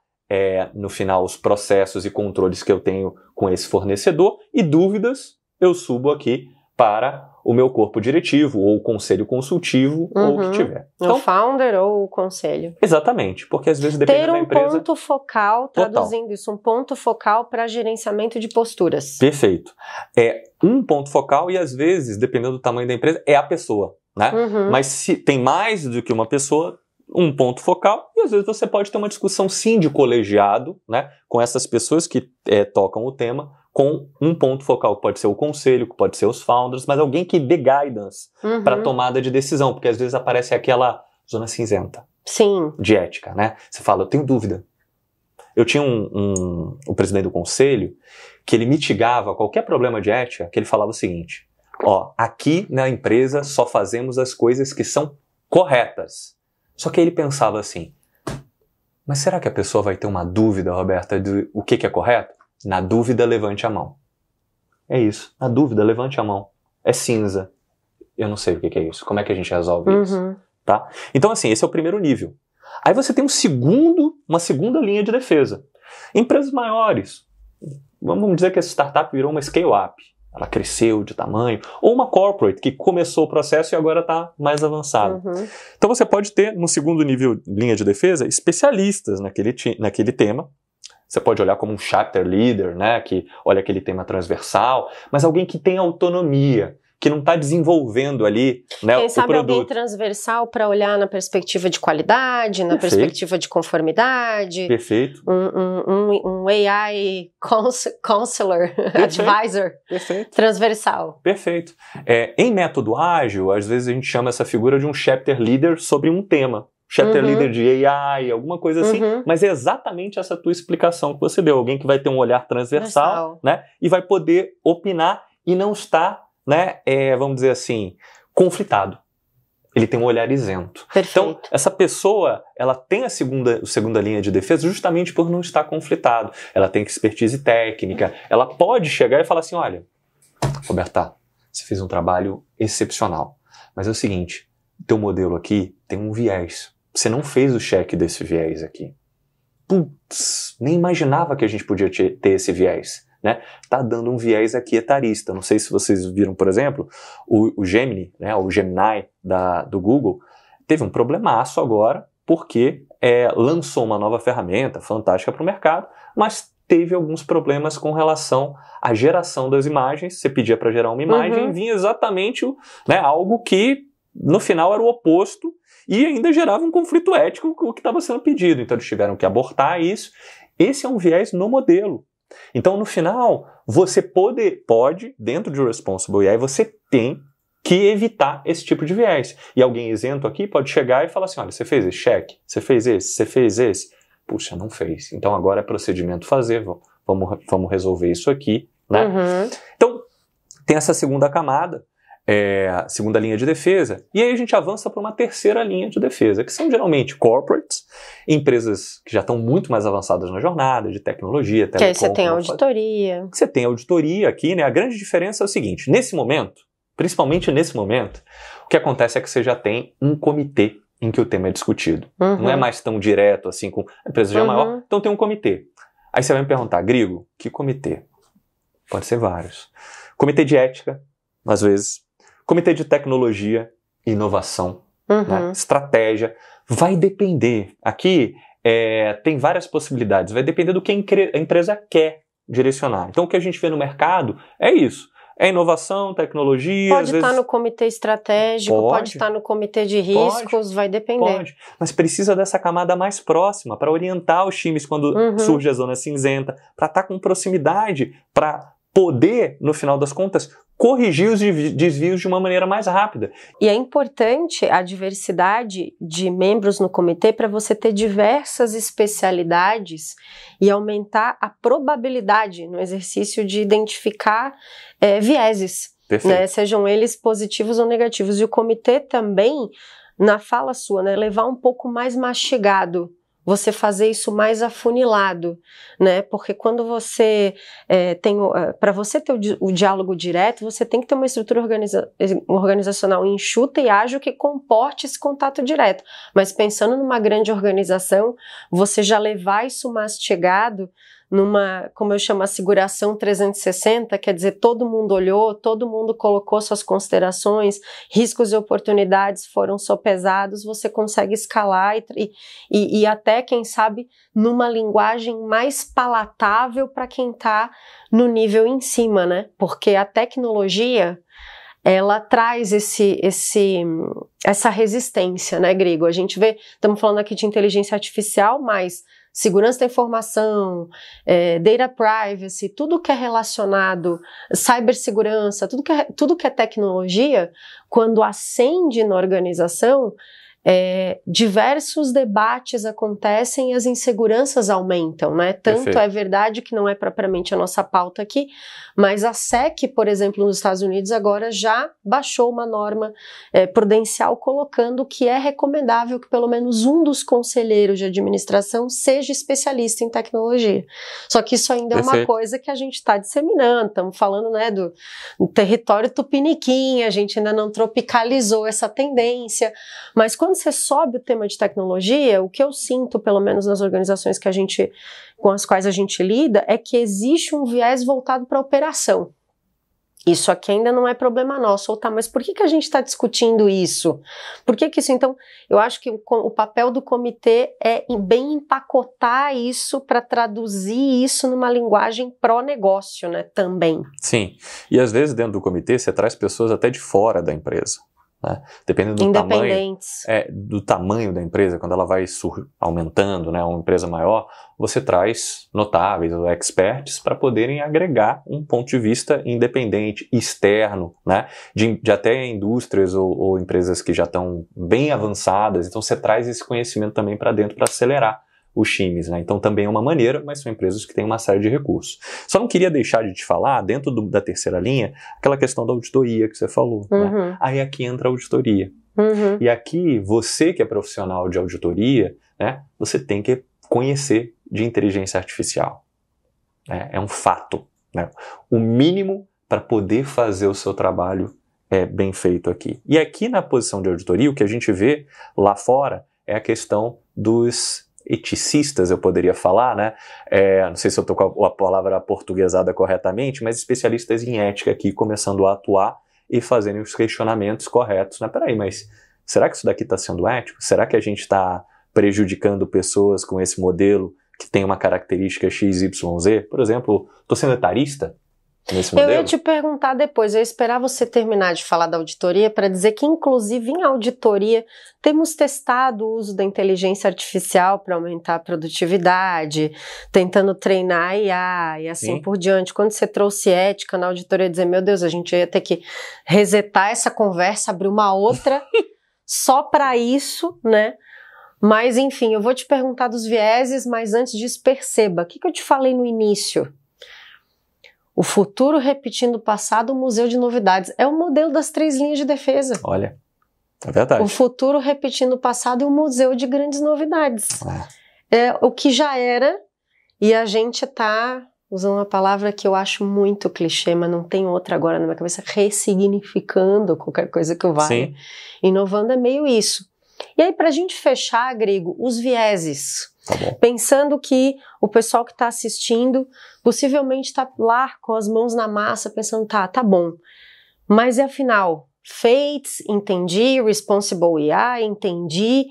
[SPEAKER 2] no final, os processos e controles que eu tenho com esse fornecedor, e dúvidas eu subo aqui para o meu corpo diretivo, ou o conselho consultivo, ou o que tiver.
[SPEAKER 1] Então, o founder ou o conselho.
[SPEAKER 2] Exatamente, porque às vezes depende da empresa...
[SPEAKER 1] Ter um ponto focal, traduzindo isso, um ponto focal para gerenciamento de posturas.
[SPEAKER 2] Perfeito. É um ponto focal e às vezes, dependendo do tamanho da empresa, é a pessoa, né? Mas se tem mais do que uma pessoa, um ponto focal, e às vezes você pode ter uma discussão sim de colegiado, né? Com essas pessoas que tocam o tema, com um ponto focal, que pode ser o conselho, que pode ser os founders, mas alguém que dê guidance para tomada de decisão, porque às vezes aparece aquela zona cinzenta.
[SPEAKER 1] Sim.
[SPEAKER 2] De ética, né? Você fala, eu tenho dúvida. Eu tinha o presidente do conselho que ele mitigava qualquer problema de ética, que ele falava o seguinte, ó, aqui na empresa só fazemos as coisas que são corretas. Só que ele pensava assim, mas será que a pessoa vai ter uma dúvida, Roberta, de o que é correto? Na dúvida, levante a mão. É isso. Na dúvida, levante a mão. É cinza. Eu não sei o que é isso. Como é que a gente resolve isso? Tá? Então, assim, esse é o primeiro nível. Aí você tem uma segunda linha de defesa. Empresas maiores. Vamos dizer que essa startup virou uma scale-up. Ela cresceu de tamanho. Ou uma corporate que começou o processo e agora está mais avançada. Então você pode ter, no segundo nível, linha de defesa, especialistas naquele tema. Você pode olhar como um chapter leader, né, que olha aquele tema transversal, mas alguém que tem autonomia, que não está desenvolvendo ali, né, o produto. Quem sabe alguém
[SPEAKER 1] transversal para olhar na perspectiva de qualidade, na perspectiva de conformidade.
[SPEAKER 2] Perfeito.
[SPEAKER 1] Um AI counselor, advisor.
[SPEAKER 2] Perfeito.
[SPEAKER 1] Transversal.
[SPEAKER 2] Perfeito. Em método ágil, às vezes a gente chama essa figura de um chapter leader sobre um tema. Chapter leader de AI, alguma coisa assim, mas é exatamente essa tua explicação que você deu. Alguém que vai ter um olhar transversal, né, e vai poder opinar e não estar, né, vamos dizer assim, conflitado. Ele tem um olhar isento.
[SPEAKER 1] Perfeito.
[SPEAKER 2] Então, essa pessoa, ela tem a segunda linha de defesa justamente por não estar conflitado. Ela tem expertise técnica, ela pode chegar e falar assim, olha, Roberta, você fez um trabalho excepcional, mas é o seguinte, teu modelo aqui tem um viés. Você não fez o cheque desse viés aqui. Putz, nem imaginava que a gente podia ter esse viés, né? Tá dando um viés aqui etarista. Não sei se vocês viram, por exemplo, o Gemini, né? O Gemini do Google, teve um problemaço agora, porque lançou uma nova ferramenta fantástica para o mercado, mas teve alguns problemas com relação à geração das imagens. Você pedia para gerar uma imagem e vinha exatamente algo que no final era o oposto e ainda gerava um conflito ético com o que estava sendo pedido. Então eles tiveram que abortar isso. Esse é um viés no modelo. Então no final, você pode, dentro de Responsible AI, você tem que evitar esse tipo de viés. E alguém isento aqui pode chegar e falar assim, olha, você fez esse cheque? Você fez esse? Você fez esse? Puxa, não fez. Então agora é procedimento fazer, vamos resolver isso aqui, né? Então tem essa segunda camada, segunda linha de defesa, e aí a gente avança para uma terceira linha de defesa, que são geralmente corporates, empresas que já estão muito mais avançadas na jornada de tecnologia, telecom.
[SPEAKER 1] Que aí você tem auditoria.
[SPEAKER 2] Você tem auditoria aqui, né? A grande diferença é o seguinte, nesse momento, principalmente nesse momento, o que acontece é que você já tem um comitê em que o tema é discutido. Não é mais tão direto assim, com a empresa já maior, então tem um comitê. Aí você vai me perguntar, Grigo, que comitê? Pode ser vários. Comitê de ética, às vezes. Comitê de tecnologia e inovação, né? Estratégia. Vai depender. Aqui tem várias possibilidades. Vai depender do que a empresa quer direcionar. Então o que a gente vê no mercado é isso. É inovação, tecnologia.
[SPEAKER 1] Pode estar no comitê estratégico, pode estar no comitê de riscos, vai depender.
[SPEAKER 2] Pode, mas precisa dessa camada mais próxima para orientar os times quando surge a zona cinzenta, para estar com proximidade, para poder, no final das contas, corrigir os desvios de uma maneira mais rápida.
[SPEAKER 1] E é importante a diversidade de membros no comitê para você ter diversas especialidades e aumentar a probabilidade no exercício de identificar vieses, né, sejam eles positivos ou negativos. E o comitê também, na fala sua, né, levar um pouco mais mastigado, você fazer isso mais afunilado, né? Porque quando você para você ter o diálogo direto, você tem que ter uma estrutura organizacional enxuta e ágil que comporte esse contato direto. Mas pensando numa grande organização, você já levar isso mastigado como eu chamo, asseguração 360, quer dizer, todo mundo olhou, todo mundo colocou suas considerações, riscos e oportunidades foram sopesados, você consegue escalar e até, quem sabe, numa linguagem mais palatável para quem está no nível em cima, né? Porque a tecnologia, ela traz essa resistência, né, Grigo? A gente vê, estamos falando aqui de inteligência artificial, mas segurança da informação, data privacy, tudo que é relacionado, cibersegurança, tudo que é tecnologia, quando ascende na organização, diversos debates acontecem e as inseguranças aumentam, né? Tanto
[SPEAKER 2] Perfeito.
[SPEAKER 1] É verdade que não é propriamente a nossa pauta aqui, mas a SEC, por exemplo, nos Estados Unidos, agora já baixou uma norma prudencial colocando que é recomendável que pelo menos um dos conselheiros de administração seja especialista em tecnologia. Só que isso ainda
[SPEAKER 2] Perfeito.
[SPEAKER 1] É uma coisa que a gente está disseminando, estamos falando, né, do território tupiniquim, a gente ainda não tropicalizou essa tendência, mas quando você sobe o tema de tecnologia, o que eu sinto, pelo menos nas organizações com as quais a gente lida, é que existe um viés voltado para a operação. Isso aqui ainda não é problema nosso. Tá, mas por que a gente está discutindo isso? Por que isso? Então, eu acho que o papel do comitê é bem empacotar isso para traduzir isso numa linguagem pró-negócio, né, também.
[SPEAKER 2] Sim, e às vezes dentro do comitê você traz pessoas até de fora da emprsa. Né? Dependendo do tamanho da empresa, quando ela vai aumentando, né, uma empresa maior, você traz notáveis ou experts para poderem agregar um ponto de vista independente, externo, né, de até indústrias ou empresas que já estão bem avançadas. Então você traz esse conhecimento também para dentro para acelerar os times, né? Então também é uma maneira, mas são empresas que têm uma série de recursos. Só não queria deixar de te falar, dentro da terceira linha, aquela questão da auditoria que você falou. Né? Aí aqui entra a auditoria. E aqui, você que é profissional de auditoria, né, você tem que conhecer de inteligência artificial. É um fato. Né? O mínimo para poder fazer o seu trabalho bem feito aqui. E aqui na posição de auditoria, o que a gente vê lá fora é a questão dos eticistas, eu poderia falar, né? Não sei se eu estou com a palavra portuguesada corretamente, mas especialistas em ética aqui começando a atuar e fazerem os questionamentos corretos. Né? Peraí, mas será que isso daqui está sendo ético? Será que a gente está prejudicando pessoas com esse modelo que tem uma característica XYZ? Por exemplo, estou sendo etarista nesse modelo?
[SPEAKER 1] Eu ia te perguntar depois, eu ia esperar você terminar de falar da auditoria para dizer que, inclusive, em auditoria, temos testado o uso da inteligência artificial para aumentar a produtividade, tentando treinar a IA e assim por diante. Quando você trouxe ética na auditoria, dizer, meu Deus, a gente ia ter que resetar essa conversa, abrir uma outra só para isso, né? Mas, enfim, eu vou te perguntar dos vieses, mas antes disso, perceba, o que eu te falei no início? O futuro repetindo o passado, o museu de novidades. É o modelo das 3 linhas de defesa.
[SPEAKER 2] Olha, é verdade.
[SPEAKER 1] O futuro repetindo o passado e o museu de grandes novidades. É o que já era, e a gente está usando uma palavra que eu acho muito clichê, mas não tem outra agora na minha cabeça, ressignificando qualquer coisa que eu vá.
[SPEAKER 2] Sim.
[SPEAKER 1] Inovando é meio isso. E aí, para a gente fechar, Grego, os vieses.
[SPEAKER 2] Tá bom.
[SPEAKER 1] Pensando que o pessoal que está assistindo possivelmente está lá com as mãos na massa, pensando, tá bom. Mas e afinal, Fates, entendi, Responsible AI, entendi,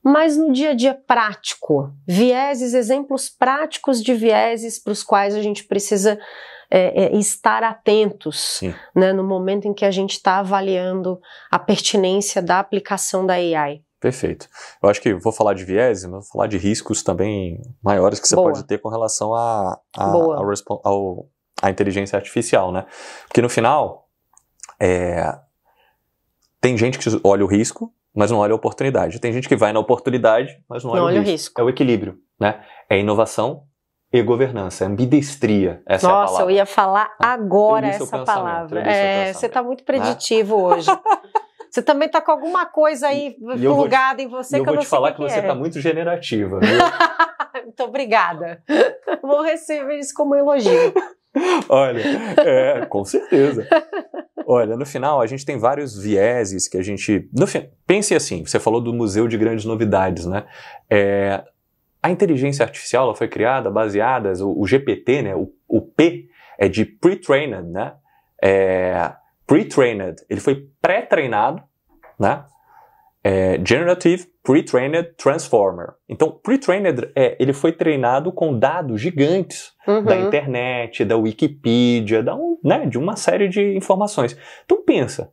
[SPEAKER 1] mas no dia a dia prático, vieses, exemplos práticos de vieses para os quais a gente precisa estar atentos, né, no momento em que a gente está avaliando a pertinência da aplicação da AI.
[SPEAKER 2] Perfeito. Eu acho que vou falar de viés, mas vou falar de riscos também maiores que você pode ter com relação à inteligência artificial, né? Porque no final, tem gente que olha o risco, mas não olha a oportunidade. Tem gente que vai na oportunidade, mas não olha o risco. É o equilíbrio, né? É inovação e governança, é ambidestria. Essa é a palavra.
[SPEAKER 1] Nossa, eu ia falar agora essa palavra. Você está muito preditivo hoje. Você também está com alguma coisa aí plugada em você que eu não sei o que é. Eu vou te falar que
[SPEAKER 2] você está muito generativa, viu?
[SPEAKER 1] Muito obrigada. Vou receber isso como elogio.
[SPEAKER 2] Olha, com certeza. Olha, no final a gente tem vários vieses que a gente... Pense assim, você falou do Museu de Grandes Novidades, né? a inteligência artificial ela foi criada baseada, o GPT, né, o P é de pre-trained, né? Pre-trained, ele foi pré-treinado, né? Generative Pre-Trained Transformer. Então, Pre-Trained ele foi treinado com dados gigantes da internet, da Wikipedia, né, de uma série de informações. Então, pensa,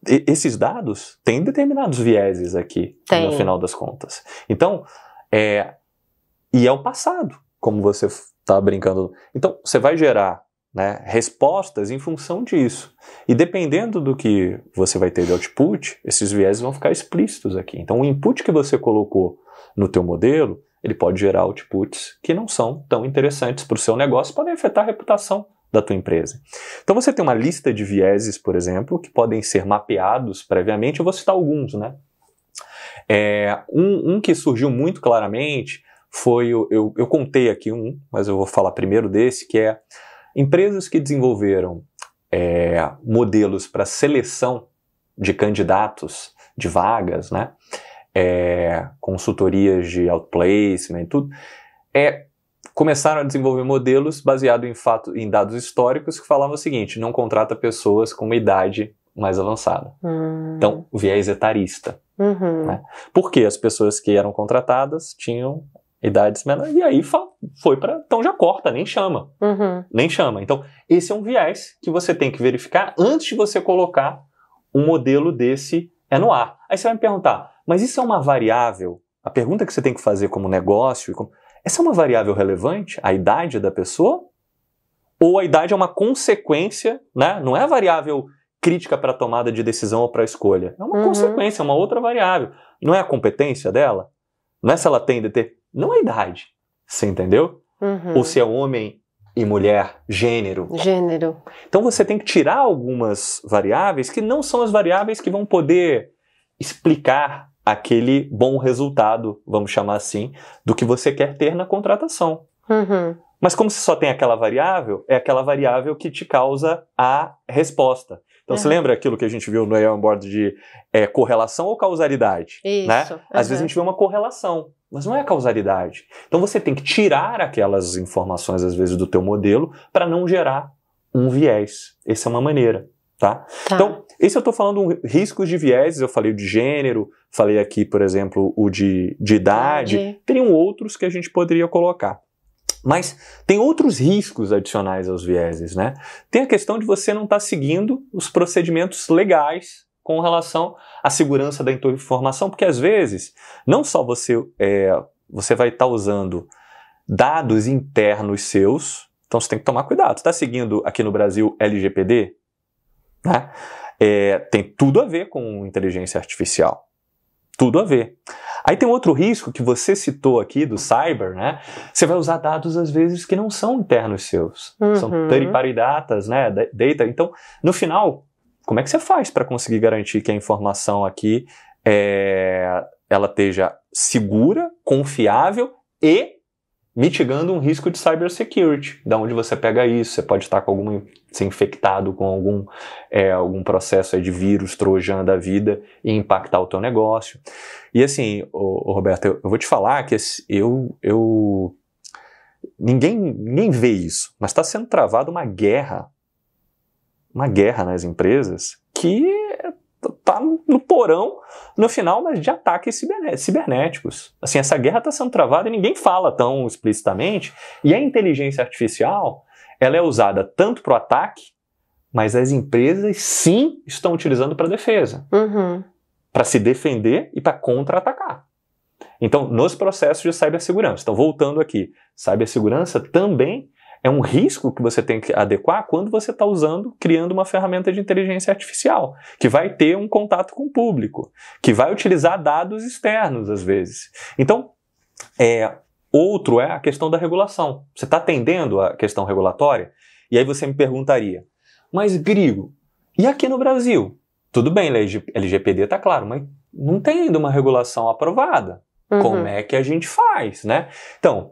[SPEAKER 2] esses dados têm determinados vieses aqui, no final das contas. Então, e é o passado, como você está brincando. Então, você vai gerar, né, respostas em função disso. E dependendo do que você vai ter de output, esses vieses vão ficar explícitos aqui. Então, o input que você colocou no teu modelo, ele pode gerar outputs que não são tão interessantes para o seu negócio, podem afetar a reputação da tua empresa. Então, você tem uma lista de vieses, por exemplo, que podem ser mapeados previamente. Eu vou citar alguns, né? Um que surgiu muito claramente foi, eu contei aqui mas eu vou falar primeiro desse, que é empresas que desenvolveram modelos para seleção de candidatos, de vagas, né? Consultorias de outplacement, tudo, começaram a desenvolver modelos baseados em dados históricos que falavam o seguinte: não contrata pessoas com uma idade mais avançada. Então, o viés etarista. Né? Porque as pessoas que eram contratadas tinham idades menores, e aí foi para... Então já corta, nem chama. Nem chama. Então, esse é um viés que você tem que verificar antes de você colocar um modelo desse no ar. Aí você vai me perguntar, mas isso é uma variável? A pergunta que você tem que fazer como negócio, essa é uma variável relevante? A idade da pessoa? Ou a idade é uma consequência, né? Não é a variável crítica para a tomada de decisão ou para a escolha. É uma consequência, é uma outra variável. Não é a competência dela? Não é se ela tem não é a idade, você entendeu? Ou se é homem e mulher, gênero. Então você tem que tirar algumas variáveis que não são as variáveis que vão poder explicar aquele bom resultado, vamos chamar assim, do que você quer ter na contratação. Mas como você só tem aquela variável, é aquela variável que te causa a resposta. Então, você lembra aquilo que a gente viu no AI Onboard de correlação ou causalidade? Isso. Né? Às vezes a gente vê uma correlação, mas não é causalidade. Então, você tem que tirar aquelas informações, às vezes, do teu modelo para não gerar um viés. Essa é uma maneira, tá? Então, esse eu estou falando riscos de vieses, eu falei de gênero, falei aqui, por exemplo, o de idade. Teriam outros que a gente poderia colocar. Mas tem outros riscos adicionais aos vieses, né? Tem a questão de você não estar seguindo os procedimentos legais com relação à segurança da informação, porque às vezes, não só você vai estar usando dados internos seus, então você tem que tomar cuidado. Você está seguindo aqui no Brasil LGPD? Né? Tem tudo a ver com inteligência artificial. Tudo a ver. Aí tem outro risco que você citou aqui do cyber, né? Você vai usar dados às vezes que não são internos seus. São third-party datas, né? Data. Então, no final, como é que você faz para conseguir garantir que a informação aqui ela esteja segura, confiável e mitigando um risco de cybersecurity? Da onde você pega isso? Você pode estar ser infectado com algum processo aí de vírus, trojan da vida e impactar o teu negócio. E assim, Roberto, eu vou te falar que ninguém vê isso, mas está sendo travada uma guerra nas empresas que está no porão, no final, mas de ataques cibernéticos. Assim, essa guerra está sendo travada e ninguém fala tão explicitamente. E a inteligência artificial, ela é usada tanto para o ataque, mas as empresas sim estão utilizando para defesa. Para se defender e para contra-atacar. Então, nos processos de cibersegurança. Então, voltando aqui, cibersegurança também é um risco que você tem que adequar quando você está criando uma ferramenta de inteligência artificial, que vai ter um contato com o público, que vai utilizar dados externos, às vezes. Então, outro é a questão da regulação. Você está atendendo a questão regulatória? E aí você me perguntaria, mas Grigo, e aqui no Brasil? Tudo bem, LGPD está claro, mas não tem ainda uma regulação aprovada. Como é que a gente faz, né? Então,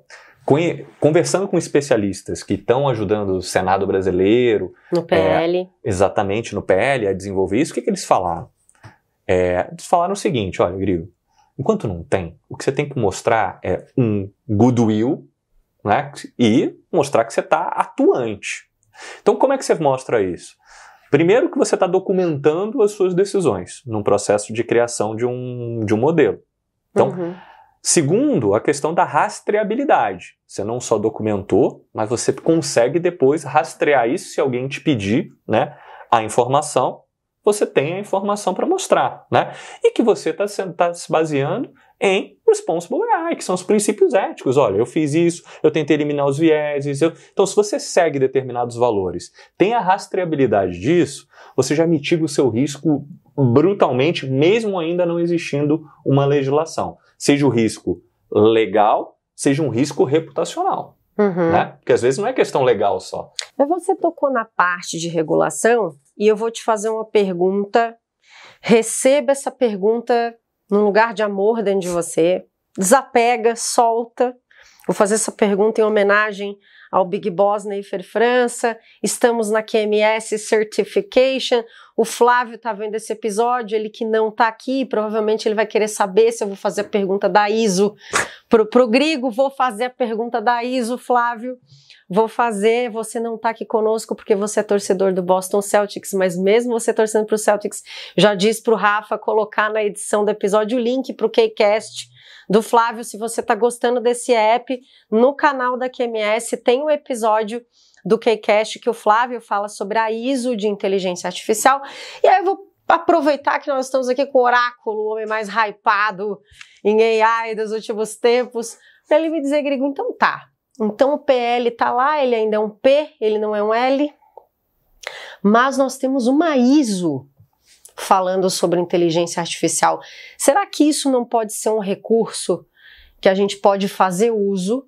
[SPEAKER 2] conversando com especialistas que estão ajudando o Senado brasileiro...
[SPEAKER 1] No PL.
[SPEAKER 2] Exatamente, no PL, a desenvolver isso, o que eles falaram? Eles falaram o seguinte, olha, Grigo, Enquanto não tem, o que você tem que mostrar é um goodwill, né? E mostrar que você está atuante. Então, como é que você mostra isso? Primeiro que você está documentando as suas decisões num processo de criação de um modelo. Então, segundo, a questão da rastreabilidade. Você não só documentou, mas você consegue depois rastrear isso se alguém te pedir, né, a informação, você tem a informação para mostrar, né? E que você está se baseando em Responsible AI, que são os princípios éticos. Olha, eu fiz isso, eu tentei eliminar os vieses. Então, se você segue determinados valores, tem a rastreabilidade disso, você já mitiga o seu risco brutalmente, mesmo ainda não existindo uma legislação. Seja o risco legal, seja um risco reputacional. Né? Porque às vezes não é questão legal só.
[SPEAKER 1] Mas você tocou na parte de regulação e eu vou te fazer uma pergunta. Receba essa pergunta num lugar de amor dentro de você. Desapega, solta. Vou fazer essa pergunta em homenagem ao Big Boss Neifer França. Estamos na QMS Certification. O Flávio está vendo esse episódio, ele que não está aqui, provavelmente ele vai querer saber se eu vou fazer a pergunta da ISO pro Grigo. Vou fazer a pergunta da ISO, Flávio. Vou fazer, você não está aqui conosco porque você é torcedor do Boston Celtics, mas mesmo você torcendo para o Celtics, já disse para o Rafa colocar na edição do episódio o link para o Kcast do Flávio. Se você está gostando desse app, no canal da QMS tem um episódio do Kcast que o Flávio fala sobre a ISO de inteligência artificial. E aí eu vou aproveitar que nós estamos aqui com o Oráculo, o homem mais hypado em AI dos últimos tempos, para ele me dizer, Grigo, então tá. Então o PL tá lá, ele ainda é um P, ele não é um L, mas nós temos uma ISO falando sobre inteligência artificial. Será que isso não pode ser um recurso que a gente pode fazer uso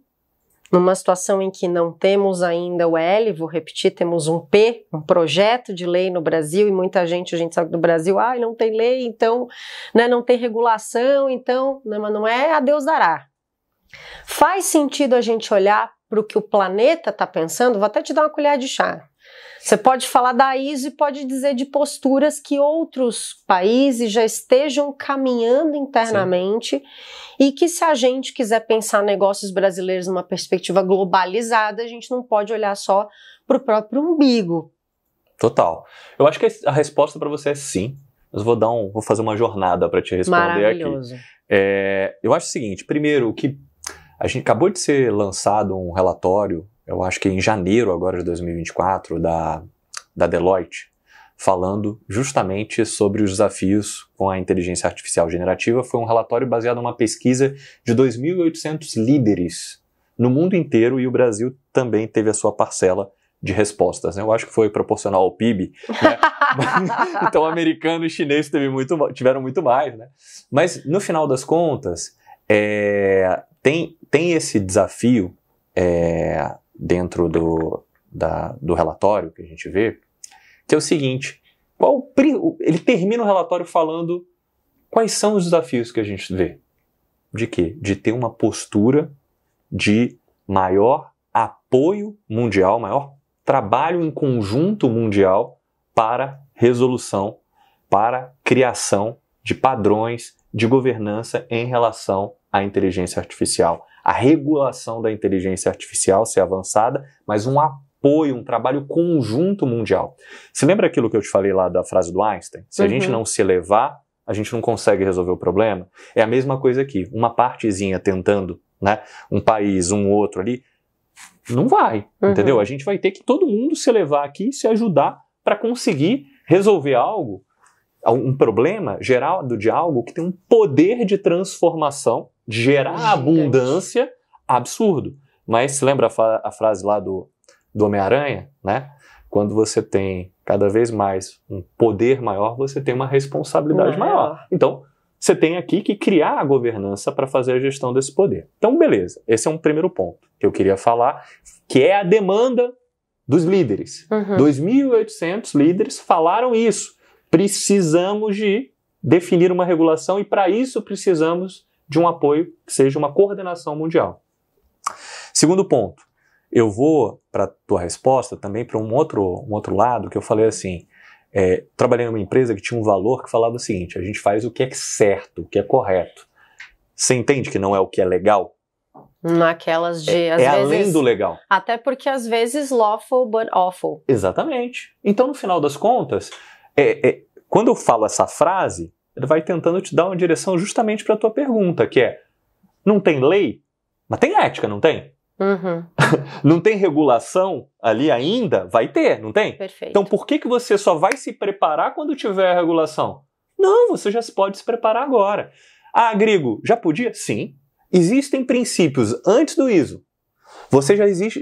[SPEAKER 1] numa situação em que não temos ainda o L? Vou repetir, temos um P, um projeto de lei no Brasil, e muita gente, a gente sabe que no Brasil, não tem lei, então, né, não tem regulação, então, mas não é, a Deus dará. Faz sentido a gente olhar para o que o planeta está pensando? Vou até te dar uma colher de chá. Você pode falar da ISO e pode dizer de posturas que outros países já estejam caminhando internamente. Sim. E que se a gente quiser pensar negócios brasileiros numa perspectiva globalizada, a gente não pode olhar só para o próprio umbigo.
[SPEAKER 2] Total. Eu acho que a resposta para você é sim. Mas vou fazer uma jornada para te responder
[SPEAKER 1] Maravilhoso.
[SPEAKER 2] Aqui. Eu acho o seguinte, primeiro, que a gente acabou de ser lançado um relatório, eu acho que em janeiro agora de 2024, da Deloitte, falando justamente sobre os desafios com a inteligência artificial generativa. Foi um relatório baseado numa pesquisa de 2.800 líderes no mundo inteiro, e o Brasil também teve a sua parcela de respostas. Eu acho que foi proporcional ao PIB, né? Então americano e chinês tiveram muito mais, né? Mas no final das contas, tem esse desafio dentro do relatório que a gente vê, que é o seguinte: ele termina o relatório falando quais são os desafios que a gente vê. De quê? De ter uma postura de maior apoio mundial, maior trabalho em conjunto mundial para resolução, para criação de padrões de governança em relação à inteligência artificial. A regulação da inteligência artificial ser avançada, mas um apoio, um trabalho conjunto mundial. Você lembra aquilo que eu te falei lá da frase do Einstein? Se a gente não se elevar, a gente não consegue resolver o problema. É a mesma coisa aqui. Uma partezinha tentando, né, um país, um outro ali, não vai, entendeu? A gente vai ter que todo mundo se elevar aqui e se ajudar para conseguir resolver algo, um problema gerado de algo que tem um poder de transformação, de gerar abundância absurdo. Mas você lembra a frase lá do Homem-Aranha, né? Quando você tem cada vez mais um poder maior, você tem uma responsabilidade maior. Então, você tem aqui que criar a governança para fazer a gestão desse poder. Então, beleza. Esse é um primeiro ponto que eu queria falar, que é a demanda dos líderes. 2.800 líderes falaram isso. Precisamos de definir uma regulação e, para isso, precisamos de um apoio que seja uma coordenação mundial. Segundo ponto, eu vou, para a tua resposta, também para um outro lado, que eu falei assim, trabalhei numa empresa que tinha um valor que falava o seguinte: a gente faz o que é certo, o que é correto. Você entende que não é o que é legal?
[SPEAKER 1] Naquelas de, às
[SPEAKER 2] É
[SPEAKER 1] vezes,
[SPEAKER 2] além do legal.
[SPEAKER 1] Até porque às vezes lawful but awful.
[SPEAKER 2] Exatamente. Então, no final das contas, quando eu falo essa frase, ele vai tentando te dar uma direção justamente para a tua pergunta, que é, não tem lei, mas tem ética, não tem?
[SPEAKER 1] Uhum.
[SPEAKER 2] Não tem regulação ali ainda? Vai ter, não tem?
[SPEAKER 1] Perfeito.
[SPEAKER 2] Então por que você só vai se preparar quando tiver a regulação? Não, você já pode se preparar agora. Ah, Grigo, já podia? Sim. Existem princípios antes do ISO.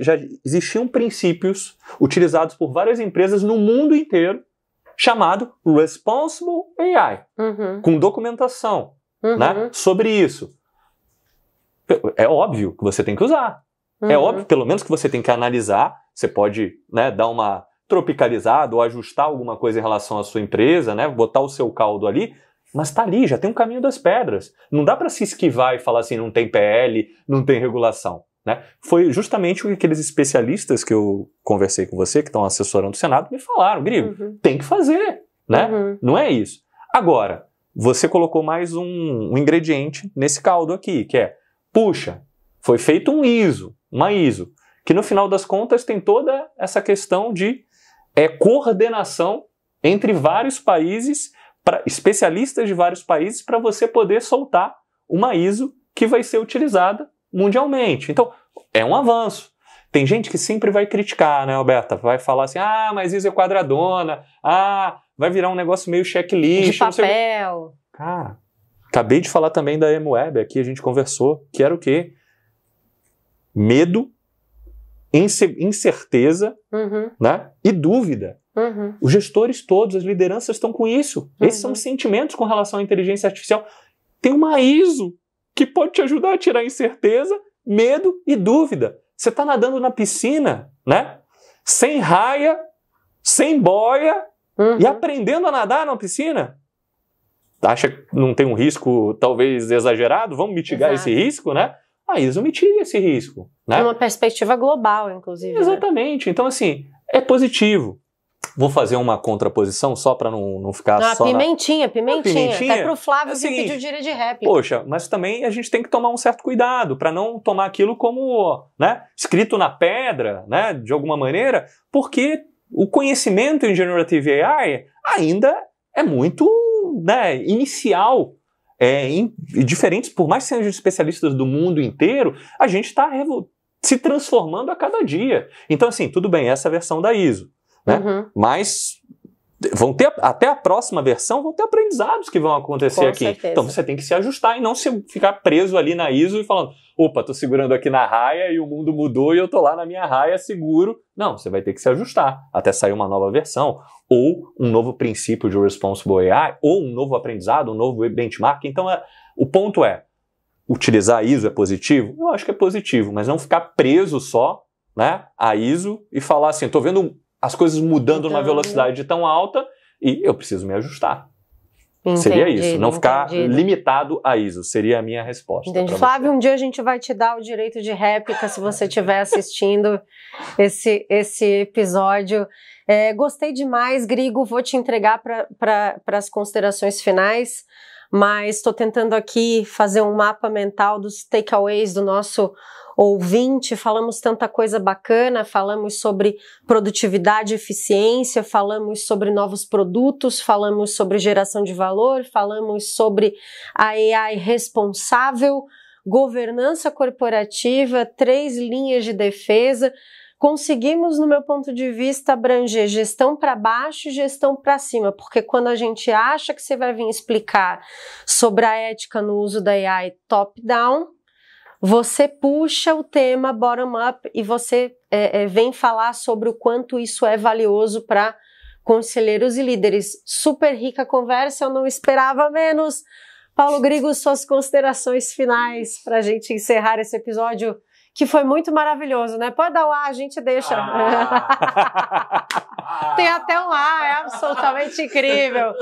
[SPEAKER 2] Já existiam princípios utilizados por várias empresas no mundo inteiro chamado Responsible AI, com documentação, né, sobre isso. É óbvio que você tem que usar. É óbvio, pelo menos, que você tem que analisar. Você pode, né, dar uma tropicalizada ou ajustar alguma coisa em relação à sua empresa, né, botar o seu caldo ali, mas tá ali, já tem um caminho das pedras. Não dá para se esquivar e falar assim, não tem PL, não tem regulação. Né? Foi justamente o que aqueles especialistas que eu conversei com você, que estão assessorando o Senado, me falaram, Grigo, tem que fazer. Né? Não é isso. Agora, você colocou mais um ingrediente nesse caldo aqui, que é, puxa, foi feito uma ISO, que no final das contas tem toda essa questão de coordenação entre vários países, especialistas de vários países, para você poder soltar uma ISO que vai ser utilizada mundialmente. Então, é um avanço. Tem gente que sempre vai criticar, né, Alberta? Vai falar assim, mas ISO é quadradona, vai virar um negócio meio checklist.
[SPEAKER 1] De papel.
[SPEAKER 2] Cara, acabei de falar também da M-Web, aqui a gente conversou, que era o quê? Medo, incerteza, né? E dúvida. Os gestores todos, as lideranças estão com isso. Esses são os sentimentos com relação à inteligência artificial. Tem uma ISO que pode te ajudar a tirar incerteza, medo e dúvida. Você está nadando na piscina, né? Sem raia, sem boia e aprendendo a nadar na piscina. Acha que não tem um risco talvez exagerado? Vamos mitigar esse risco, né? A ISO mitiga esse risco. Né?
[SPEAKER 1] Uma perspectiva global, inclusive.
[SPEAKER 2] Exatamente. Né? Então, assim, é positivo. Vou fazer uma contraposição só para não ficar só pimentinha.
[SPEAKER 1] Até pro Flávio que pediu direito de réplica.
[SPEAKER 2] Poxa, mas também a gente tem que tomar um certo cuidado para não tomar aquilo como, né, escrito na pedra, né, de alguma maneira, porque o conhecimento em Generative AI ainda é muito, né, inicial. Diferentes, por mais que sejam especialistas do mundo inteiro, a gente está se transformando a cada dia. Então, assim, tudo bem, essa é a versão da ISO. Né? Mas vão ter, até a próxima versão, vão ter aprendizados que vão acontecer aqui.
[SPEAKER 1] Certeza.
[SPEAKER 2] Então você tem que se ajustar e não ficar preso ali na ISO e falando, opa, tô segurando aqui na raia e o mundo mudou e eu tô lá na minha raia seguro. Não, você vai ter que se ajustar até sair uma nova versão, ou um novo princípio de Responsible AI, ou um novo aprendizado, um novo benchmark. Então o ponto é, utilizar a ISO é positivo? Eu acho que é positivo, mas não ficar preso só, né, a ISO e falar assim, tô vendo as coisas mudando numa velocidade tão alta e eu preciso me ajustar. Seria isso, não ficar limitado a ISO, seria a minha resposta.
[SPEAKER 1] Entendi. Flávio, um dia a gente vai te dar o direito de réplica se você estiver assistindo esse episódio. Gostei demais, Grigo, vou te entregar para as considerações finais, mas estou tentando aqui fazer um mapa mental dos takeaways do nosso ouvinte. Falamos tanta coisa bacana, falamos sobre produtividade e eficiência, falamos sobre novos produtos, falamos sobre geração de valor, falamos sobre a AI responsável, governança corporativa, 3 linhas de defesa. Conseguimos, no meu ponto de vista, abranger gestão para baixo e gestão para cima, porque quando a gente acha que você vai vir explicar sobre a ética no uso da AI top-down, você puxa o tema bottom-up e você vem falar sobre o quanto isso é valioso para conselheiros e líderes. Super rica conversa, eu não esperava menos. Paulo Grigo, suas considerações finais para a gente encerrar esse episódio, que foi muito maravilhoso, né? Pode dar o ar, a gente deixa. Tem até um ar, é absolutamente incrível.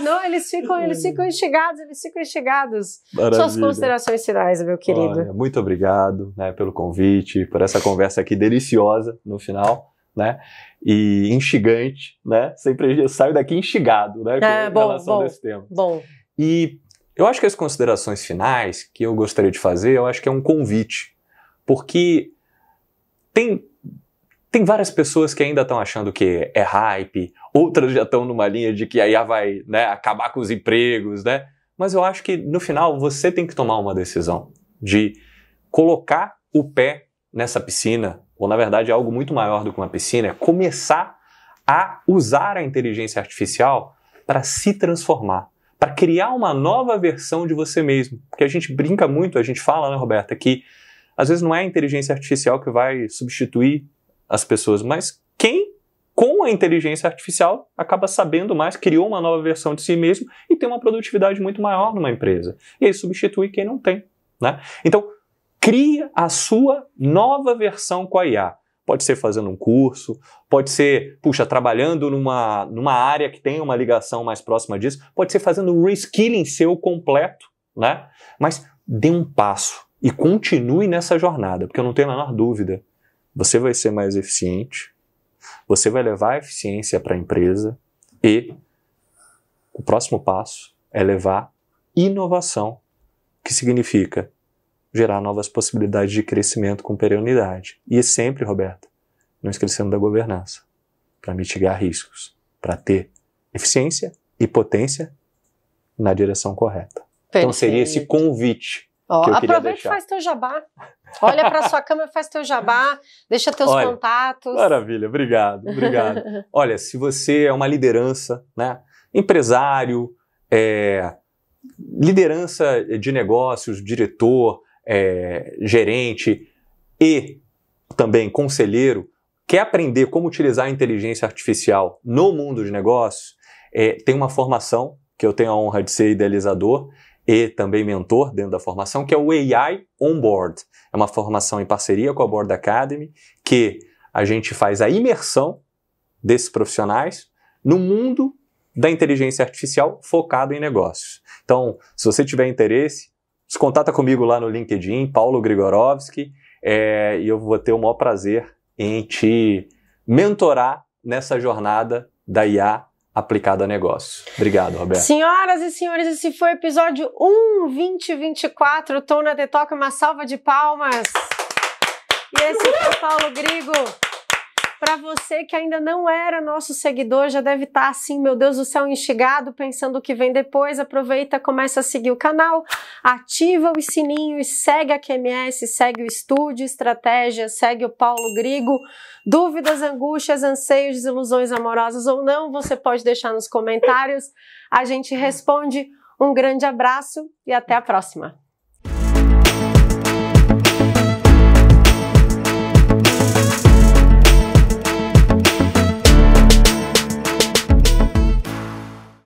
[SPEAKER 1] Não, eles ficam instigados.
[SPEAKER 2] Maravilha.
[SPEAKER 1] Suas considerações finais, meu querido.
[SPEAKER 2] Olha, muito obrigado, né, pelo convite, por essa conversa aqui deliciosa no final, né? E instigante, né? Sempre eu saio daqui instigado, né, com relação desse tema.
[SPEAKER 1] Bom.
[SPEAKER 2] E eu acho que as considerações finais que eu gostaria de fazer, eu acho que é um convite, porque tem várias pessoas que ainda estão achando que é hype, outras já estão numa linha de que a IA vai, né, acabar com os empregos, né? Mas eu acho que no final você tem que tomar uma decisão de colocar o pé nessa piscina, ou na verdade é algo muito maior do que uma piscina, é começar a usar a inteligência artificial para se transformar, para criar uma nova versão de você mesmo. Porque a gente brinca muito, a gente fala, né, Roberta, que às vezes não é a inteligência artificial que vai substituir as pessoas, mas quem, com a inteligência artificial, acaba sabendo mais, criou uma nova versão de si mesmo e tem uma produtividade muito maior numa empresa. E aí substitui quem não tem, né? Então, cria a sua nova versão com a IA. Pode ser fazendo um curso, pode ser, trabalhando numa área que tem uma ligação mais próxima disso, pode ser fazendo um reskilling seu completo, né? Mas dê um passo e continue nessa jornada, porque eu não tenho a menor dúvida. Você vai ser mais eficiente, você vai levar a eficiência para a empresa e o próximo passo é levar inovação, que significa gerar novas possibilidades de crescimento com perenidade. E sempre, Roberta, não esquecendo da governança, para mitigar riscos, para ter eficiência e potência na direção correta. Perfeito. Então seria esse convite que eu queria
[SPEAKER 1] aproveita
[SPEAKER 2] deixar.
[SPEAKER 1] E faz teu jabá. Olha para sua câmera, faz teu jabá, deixa teus contatos.
[SPEAKER 2] Maravilha, obrigado. Olha, se você é uma liderança, né, empresário, liderança de negócios, diretor, gerente e também conselheiro, quer aprender como utilizar a inteligência artificial no mundo de negócios, tem uma formação que eu tenho a honra de ser idealizador e também mentor dentro da formação, que é o AI On Board. É uma formação em parceria com a Board Academy, que a gente faz a imersão desses profissionais no mundo da inteligência artificial focado em negócios. Então, se você tiver interesse, se contata comigo lá no LinkedIn, Paulo Grigorovski, e eu vou ter o maior prazer em te mentorar nessa jornada da IA aplicada a negócios. Obrigado, Roberto.
[SPEAKER 1] Senhoras e senhores, esse foi o episódio 2024, Tô na The Talk, uma salva de palmas. E esse foi o Paulo Grigo. Para você que ainda não era nosso seguidor, já deve estar assim, meu Deus do céu, instigado, pensando o que vem depois, aproveita, começa a seguir o canal, ativa o sininho e segue a QMS, segue o Estúdio Estratégia, segue o Paulo Grigo. Dúvidas, angústias, anseios, desilusões amorosas ou não, você pode deixar nos comentários, a gente responde. Um grande abraço e até a próxima.